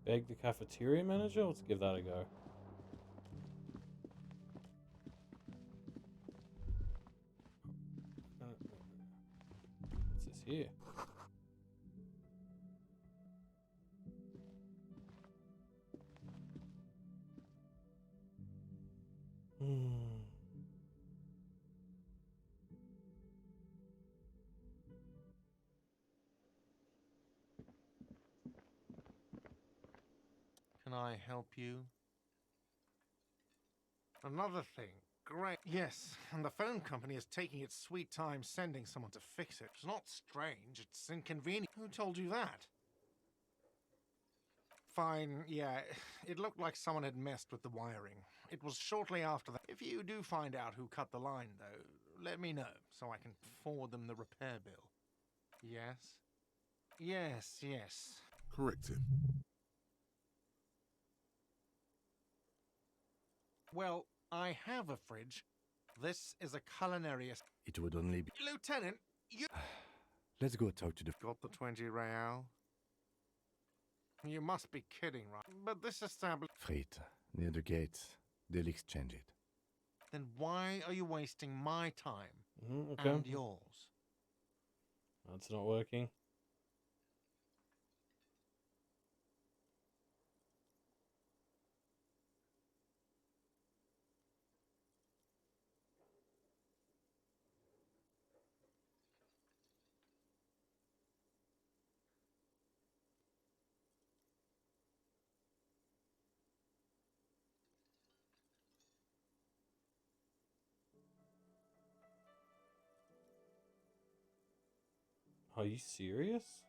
Beg the cafeteria manager? Let's give that a go. What's this here? Can I help you? Another thing. Great. Yes, and the phone company is taking its sweet time sending someone to fix it. It's not strange, it's inconvenient. Who told you that? Fine, yeah. It looked like someone had messed with the wiring. It was shortly after that. If you do find out who cut the line, though, let me know so I can forward them the repair bill. Yes? Yes. Correct him. Well, I have a fridge. This is a culinary... It would only be... Lieutenant, you... Let's go talk to the... Got the 20 real? You must be kidding, right? But this established... Freight, near the gates. They'll exchange it. Then why are you wasting my time Okay. and yours? That's not working. Are you serious?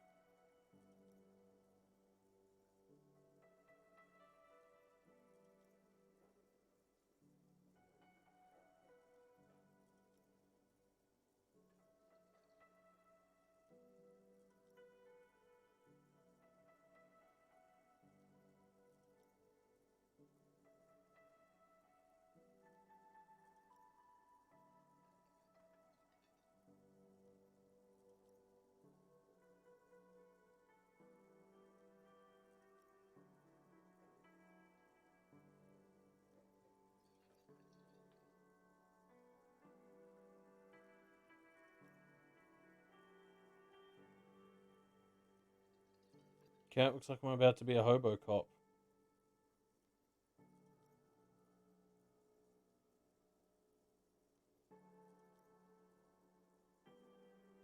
Cat looks like I'm about to be a hobo cop.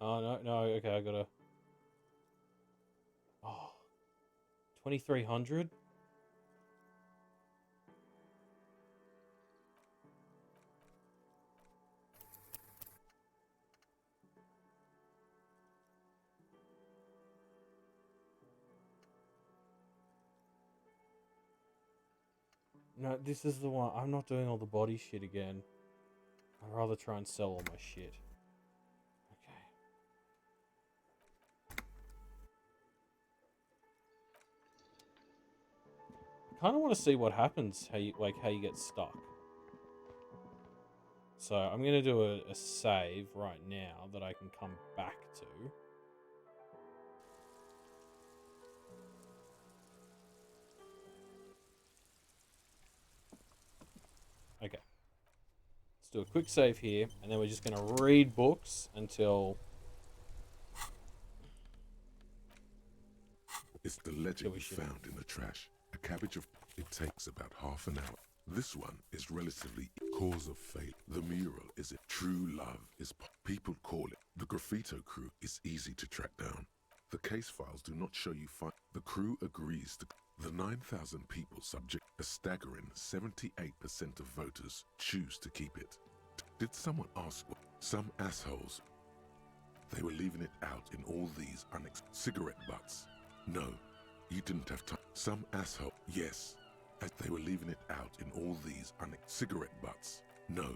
Oh, no, okay, I gotta... Oh, 2,300? No, this is the one. I'm not doing all the body shit again. I'd rather try and sell all my shit. Okay. I kind of want to see what happens, how you get stuck. So I'm going to do a save right now that I can come back to. Okay. Let's do a quick save here, and then we're just going to read books until... It's the legend we found in the trash. A cabbage of... It takes about half an hour. This one is relatively cause of fate. The mural is it. True love is... People call it. The graffito crew is easy to track down. The case files do not show you... The crew agrees to... The 9,000 people subject, a staggering 78% of voters choose to keep it. Did someone ask? Some assholes. They were leaving it out in all these cigarette butts. No, you didn't have time. Some asshole. Yes, as they were leaving it out in all these cigarette butts. No,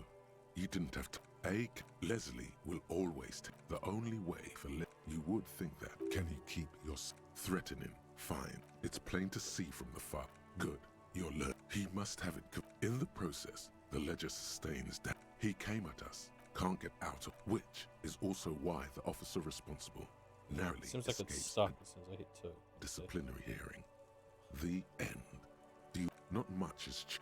you didn't have time. Leslie will always take the only way for you would think that. Can you keep your threatening? Fine. It's plain to see from the far. Good. You're learned. He must have it. In the process, the ledger sustains that he came at us. Can't get out of which is also why the officer responsible narrowly Seems like it's stuck as soon as I hit 2. disciplinary hearing. The end. Do you not much has changed?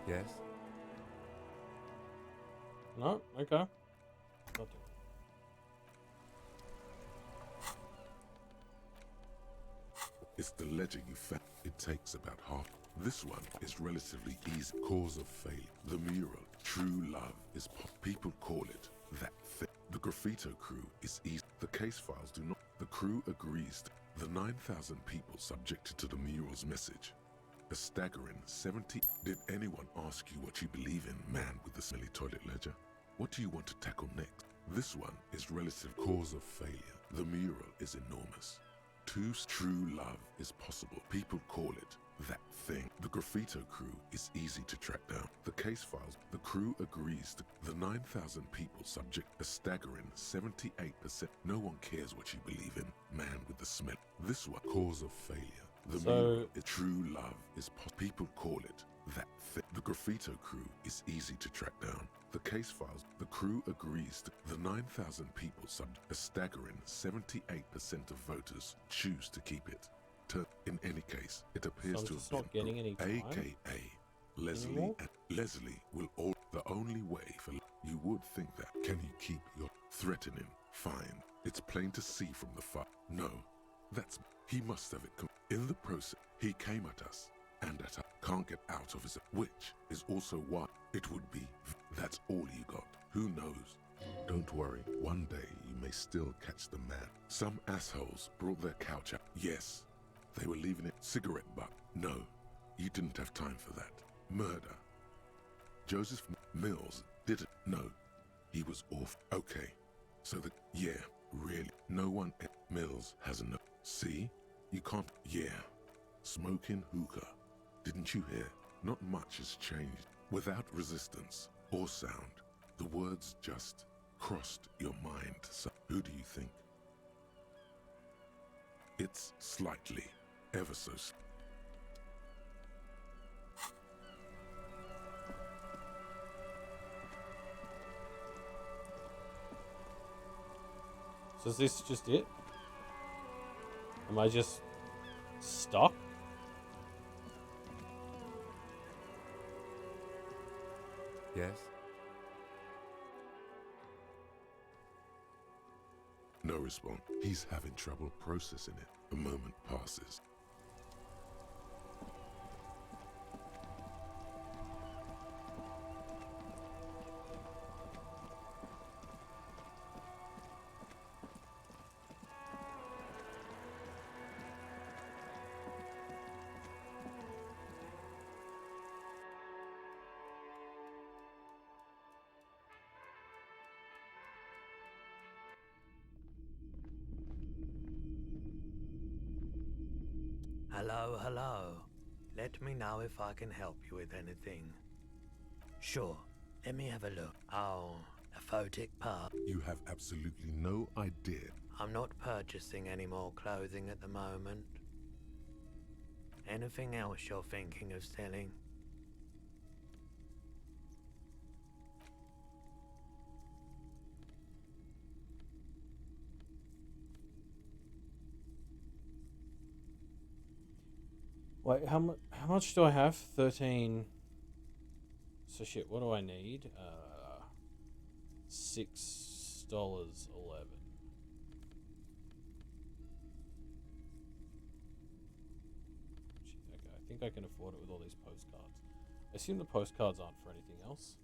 Yes? No? Okay. Not doing It's the ledger you found. It takes about half. This one is relatively easy. Cause of failure. The mural. True love is people call it that thing. The graffito crew is easy. The case files do not. The crew agrees. The 9,000 people subjected to the mural's message. A staggering 70. Did anyone ask you what you believe in, man with the smelly toilet ledger? What do you want to tackle next? This one is relative cause of failure. The mural is enormous. True love is possible. People call it that thing. The graffito crew is easy to track down. The case files. The crew agrees to the 9,000 people subject. A staggering 78%. No one cares what you believe in, man with the smell. This one cause of failure. The mural is true love is people call it that thing. The graffito crew is easy to track down. The case files. The crew agrees to the 9,000 people subject. A staggering 78% of voters choose to keep it. In any case, it appears to have not been getting any time AKA Leslie anymore? and Leslie will all the only way for you would think that. Can you keep your threatening? Fine. It's plain to see from the far. No. That's he must have it in the process. He came at us and at us. Can't get out of his which is also why it would be. That's all you got. Who knows? Don't worry. One day you may still catch the man. Some assholes brought their couch out. Yes. They were leaving it cigarette butt. No, you didn't have time for that. Murder. Joseph Mills did it. No, he was off. Okay, so really, no one Mills has no. See, you can't. Yeah, smoking hookah. Didn't you hear? Not much has changed. Without resistance or sound, the words just crossed your mind. So, who do you think? It's slightly. Ever so. So is this just it? Am I just stuck? Yes? No response. He's having trouble processing it. A moment passes. Hello, hello. Let me know if I can help you with anything. Sure, let me have a look. Oh, a photic part. You have absolutely no idea. I'm not purchasing any more clothing at the moment. Anything else you're thinking of selling? Wait, how much do I have? 13. So shit, what do I need? $6.11. Shit, okay, I think I can afford it with all these postcards. I assume the postcards aren't for anything else.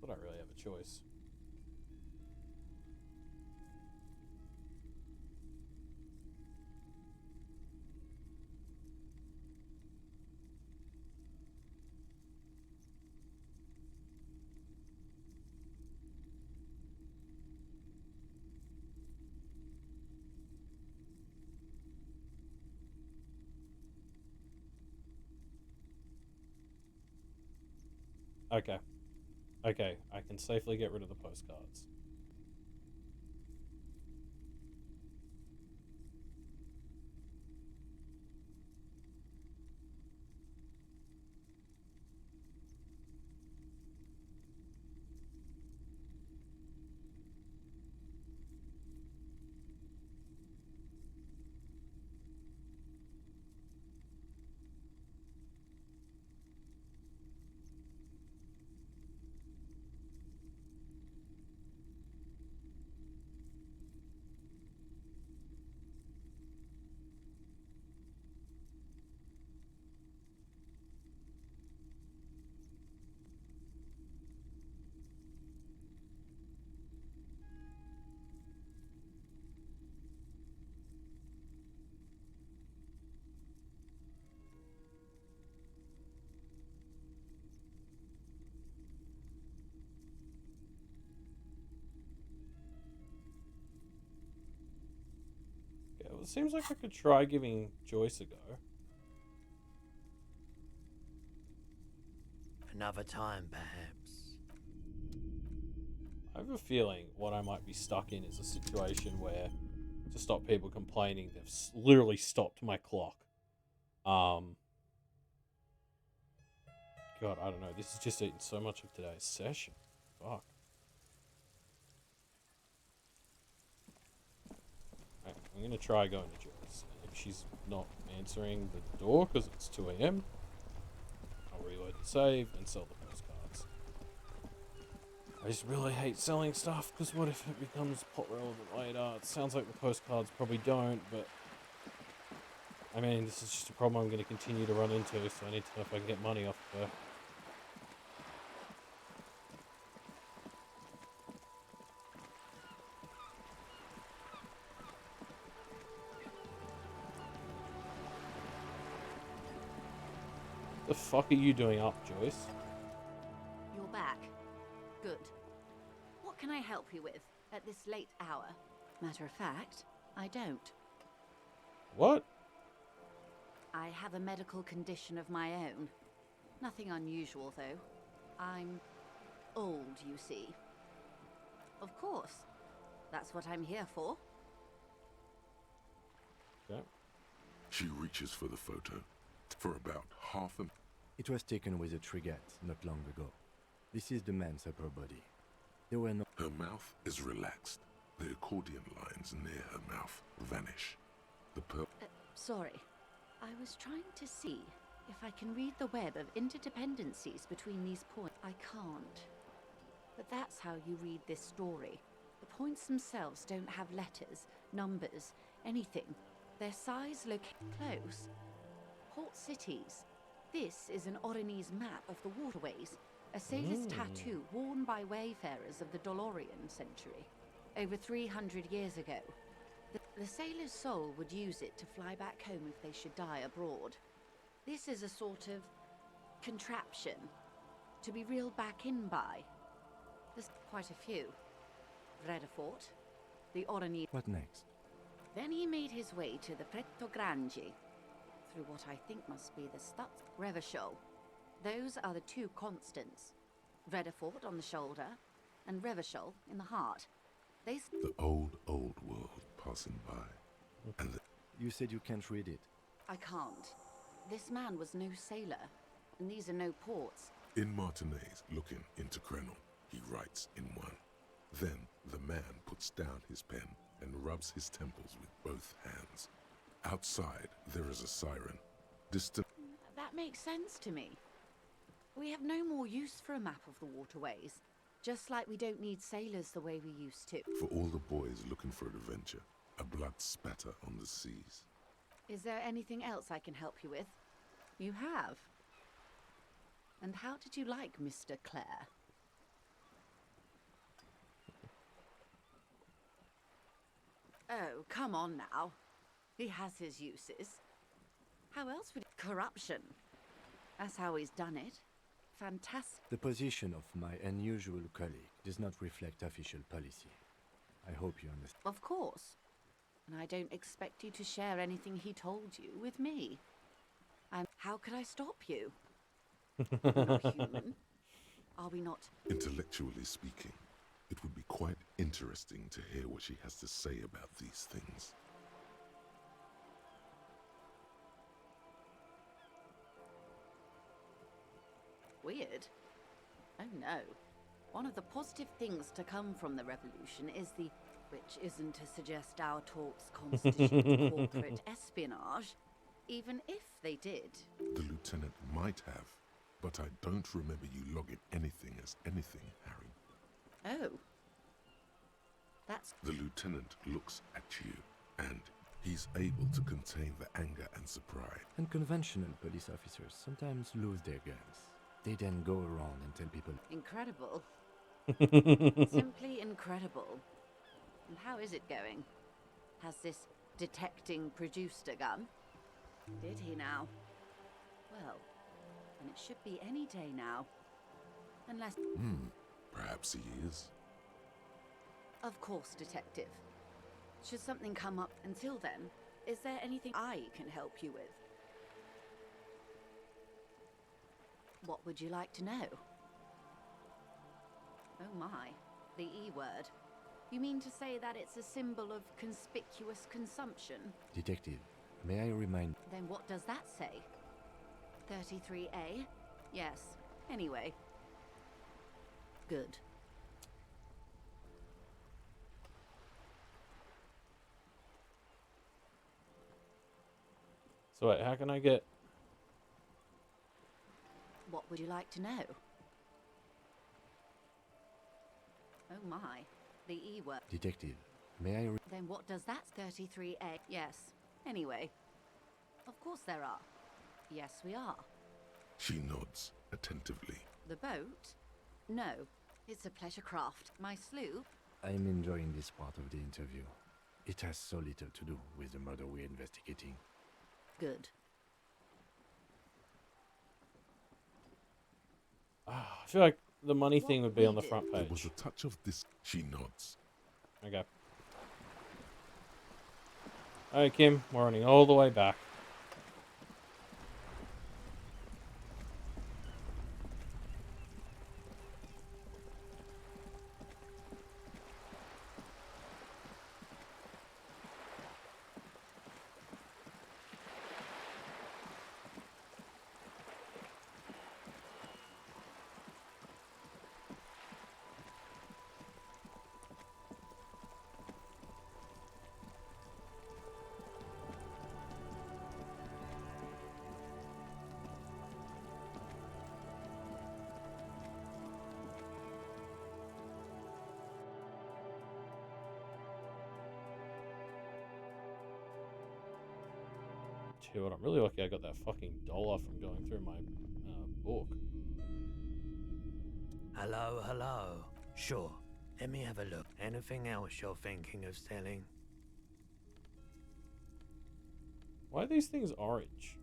But I don't really have a choice. Okay. Okay, I can safely get rid of the postcards. it seems like I could try giving Joyce a go. Another time, perhaps. I have a feeling what I might be stuck in is a situation where, to stop people complaining, they've literally stopped my clock. God, I don't know. This is just eating so much of today's session. Fuck. Right, I'm gonna try going to Joyce. And if she's not answering the door because it's 2 a.m., I'll reload the save and sell the postcards. I just really hate selling stuff because what if it becomes plot relevant later? It sounds like the postcards probably don't, but I mean, this is just a problem I'm going to continue to run into, so I need to know if I can get money off of her. The fuck are you doing up, Joyce? You're back. Good. What can I help you with at this late hour? Matter of fact, I don't. What? I have a medical condition of my own. Nothing unusual, though. I'm old, you see. Of course. That's what I'm here for. Okay. She reaches for the photo. For about half a... It was taken with a Trigat not long ago. This is the man's upper body. There were no... Her mouth is relaxed. The accordion lines near her mouth vanish. The Sorry. I was trying to see if I can read the web of interdependencies between these points. I can't. But that's how you read this story. The points themselves don't have letters, numbers, anything. Their size close. Port cities. This is an Oronese map of the waterways, a sailor's tattoo worn by wayfarers of the Dolorian century. Over 300 years ago, the sailor's soul would use it to fly back home if they should die abroad. This is a sort of contraption to be reeled back in by. There's quite a few. Redefort, the Oronese... What next? Then he made his way to the Pretto Grande, through what I think must be the Stutz Revachol. Those are the two constants. Redefort on the shoulder, and Revachol in the heart. The old world passing by. And You said you can't read it. I can't. This man was no sailor, and these are no ports. in Martinez, looking into Krenel, he writes in one. Then the man puts down his pen and rubs his temples with both hands. Outside, there is a siren. Distant. That makes sense to me. We have no more use for a map of the waterways. Just like we don't need sailors the way we used to. For all the boys looking for adventure, a blood spatter on the seas. Is there anything else I can help you with? You have. And how did you like Mr. Clare? Oh, come on now. He has his uses. How else would corruption? That's how he's done it. Fantastic. The position of my unusual colleague does not reflect official policy. I hope you understand. Of course. And I don't expect you to share anything he told you with me. And how could I stop you? We're not human. Are we not? Intellectually speaking, it would be quite interesting to hear what she has to say about these things. Weird. Oh no. One of the positive things to come from the revolution is the... which isn't to suggest our talks constitute corporate espionage, even if they did. The lieutenant might have, but I don't remember you logging anything as anything, Harry. Oh. That's... The lieutenant looks at you, and he's able to contain the anger and surprise. Unconventional police officers sometimes lose their guns. They then go around and tell people... Incredible. Simply incredible. And how is it going? Has this detecting produced a gun? Did he now? Well, then it should be any day now. Unless... Perhaps he is. Of course, Detective. Should something come up until then, Is there anything I can help you with? What would you like to know? Oh my, the E word. You mean to say that it's a symbol of conspicuous consumption? Detective, may I remind... Then what does that say? 33A? Yes. Anyway. Good. So wait, how can I get... What would you like to know? Oh my, the E word. Detective, may I... Then what does that 33A? Yes. Anyway. Of course there are. Yes, we are. She nods attentively. The boat? No. It's a pleasure craft. My sloop? I'm enjoying this part of the interview. It has so little to do with the murder we're investigating. Good. I feel like the money thing would be on the front There was page. a touch of this. She nods. Okay. Alright, Kim, we're running all the way back. Tell you what, I'm really lucky I got that fucking dollar from going through my book. Hello, hello. Sure. Let me have a look. Anything else you're thinking of selling? Why are these things orange?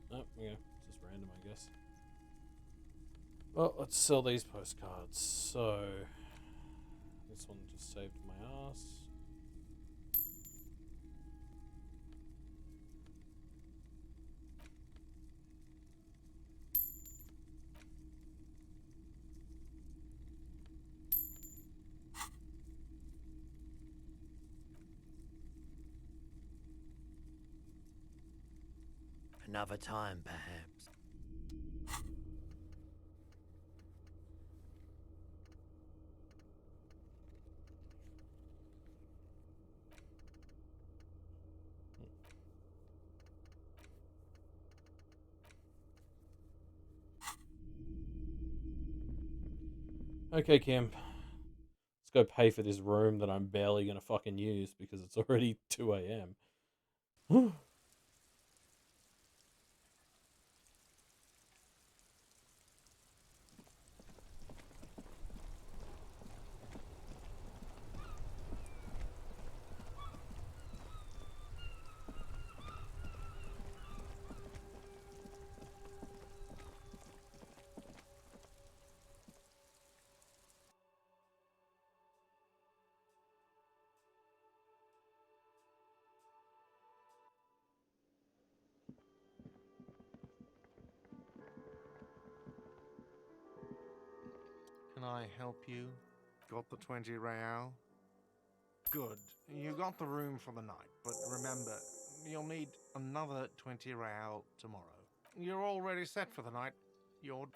Oh, yeah, it's just random, I guess. Well, let's sell these postcards. So, this one just saved my ass. Another time, perhaps. Okay, Kim. Let's go pay for this room that I'm barely going to fucking use because it's already 2 a.m. Can I help you? Got the 20 real? Good. You got the room for the night, but remember, you'll need another 20 real tomorrow. You're already set for the night. You're...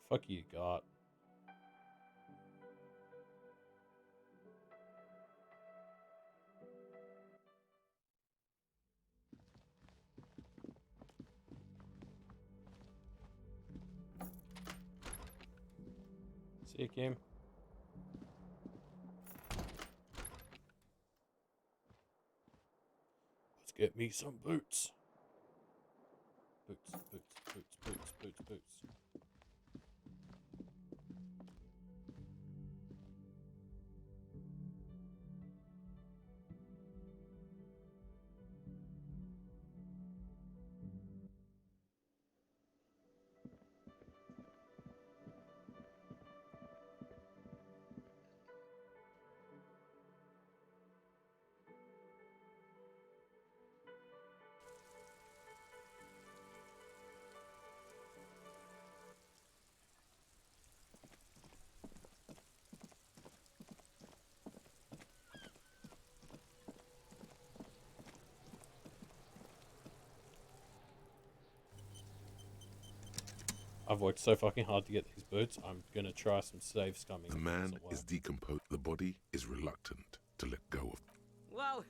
fuck you got? See you, Kim. Let's get me some boots. Boots, boots, boots, boots, boots, boots. I've worked so fucking hard to get these boots. I'm gonna try some save scumming. The man is decomposed. The body is reluctant to let go of. Whoa.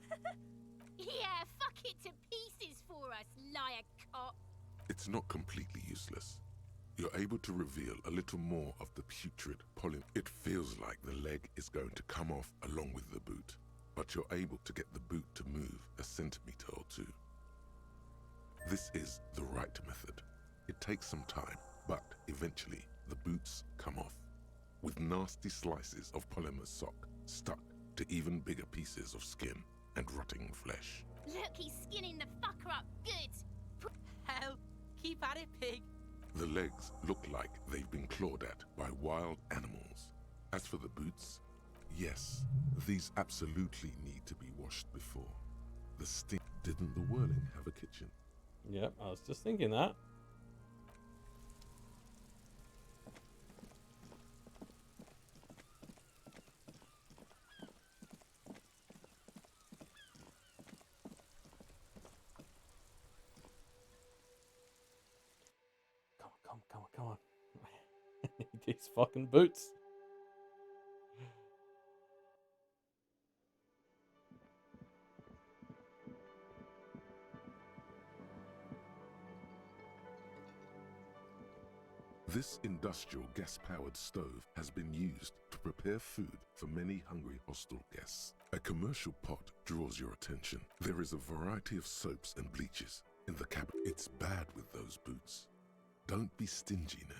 Yeah, fuck it to pieces for us, liar cop. It's not completely useless. You're able to reveal a little more of the putrid poly. It feels like the leg is going to come off along with the boot, but you're able to get the boot to move a centimeter or two. This is the right method. It takes some time, but eventually the boots come off, with nasty slices of polymer sock stuck to even bigger pieces of skin and rotting flesh. Look, he's skinning the fucker up good. Hell, keep at it, pig. The legs look like they've been clawed at by wild animals. As for the boots, yes, these absolutely need to be washed before. The stink. Didn't the whirling have a kitchen? Yep, I was just thinking that. Come on. I need these fucking boots. This industrial gas-powered stove has been used to prepare food for many hungry hostel guests. A commercial pot draws your attention. There is a variety of soaps and bleaches in the cabinet. It's bad with those boots. Don't be stingy now.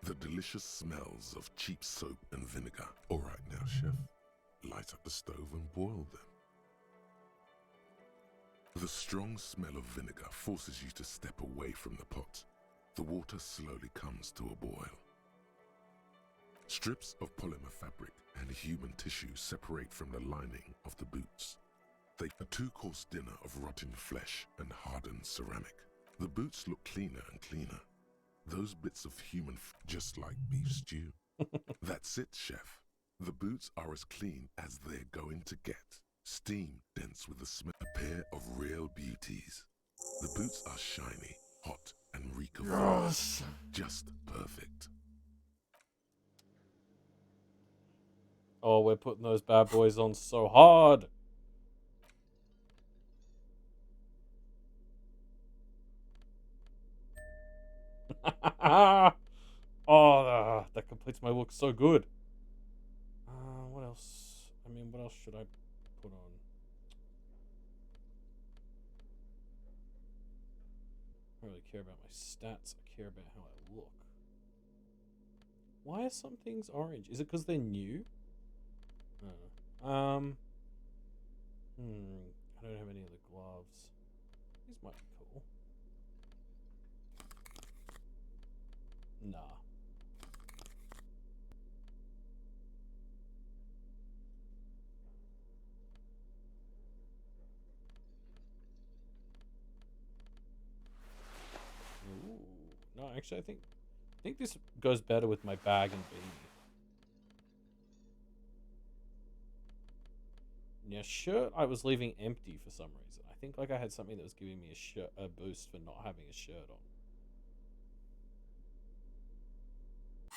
The delicious smells of cheap soap and vinegar. All right now, chef. Light up the stove and boil them. The strong smell of vinegar forces you to step away from the pot. The water slowly comes to a boil. Strips of polymer fabric and human tissue separate from the lining of the boots. They a two-course dinner of rotten flesh and hardened ceramic. The boots look cleaner and cleaner. Those bits of human just like beef stew. That's it, chef. The boots are as clean as they're going to get. Steam dense with the smell. A pair of real beauties. The boots are shiny, hot, and reek of Yes. just perfect. Oh, we're putting those bad boys on so hard. Oh, that completes my look so good. What else? I mean, what else should I put on? I don't really care about my stats. I care about how I look. Why are some things orange? Is it because they're new? I don't know. I don't have any of the gloves. These might be cool. Nah. Ooh. No, actually, I think this goes better with my bag and beanie. Now, shirt I was leaving empty for some reason. I think like I had something that was giving me a boost for not having a shirt on.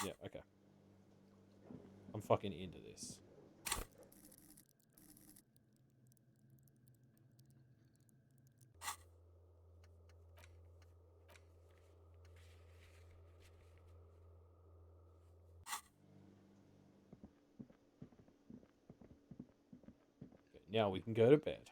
Yeah, okay. I'm fucking into this. Okay, now we can go to bed.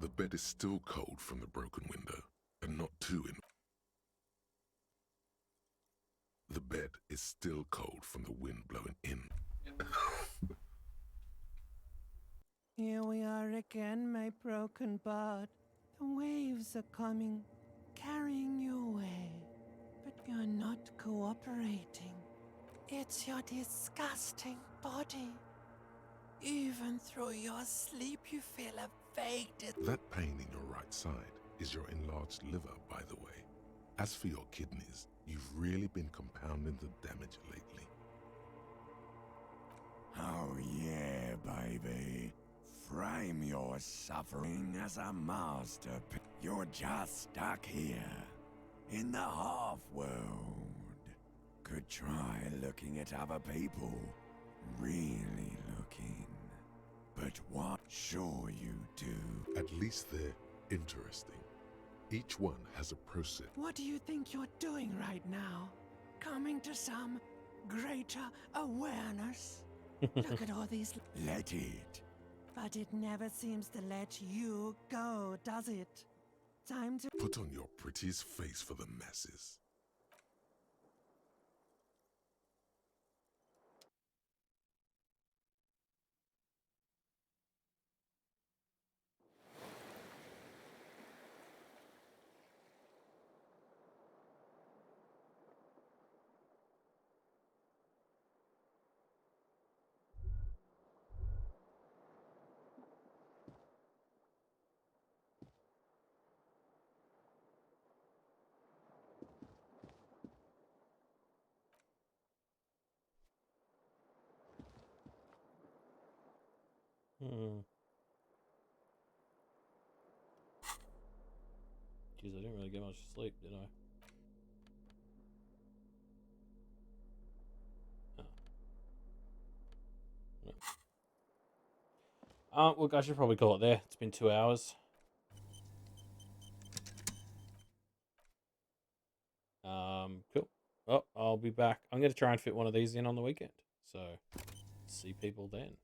The bed is still cold from the broken window, and not too in. The bed is still cold from the wind blowing in. Here we are again, my broken bud. The waves are coming, carrying you away. But you're not cooperating. It's your disgusting body. Even through your sleep, you feel a vague... That pain in your right side is your enlarged liver, by the way. As for your kidneys, you've really been compounding the damage lately. Oh yeah, baby. Frame your suffering as a masterpiece. You're just stuck here, in the half-world. Could try looking at other people. Really looking. But what? Sure you do. At least they're interesting. Each one has a process. What do you think you're doing right now? Coming to some greater awareness? Look at all these... Let it. But it never seems to let you go, does it? Time to... Put on your prettiest face for the masses. Jeez, I didn't really get much sleep, did I? Oh. Look, I should probably call it there. It's been 2 hours. Cool. Oh, I'll be back. I'm going to try and fit one of these in on the weekend. So, see people then.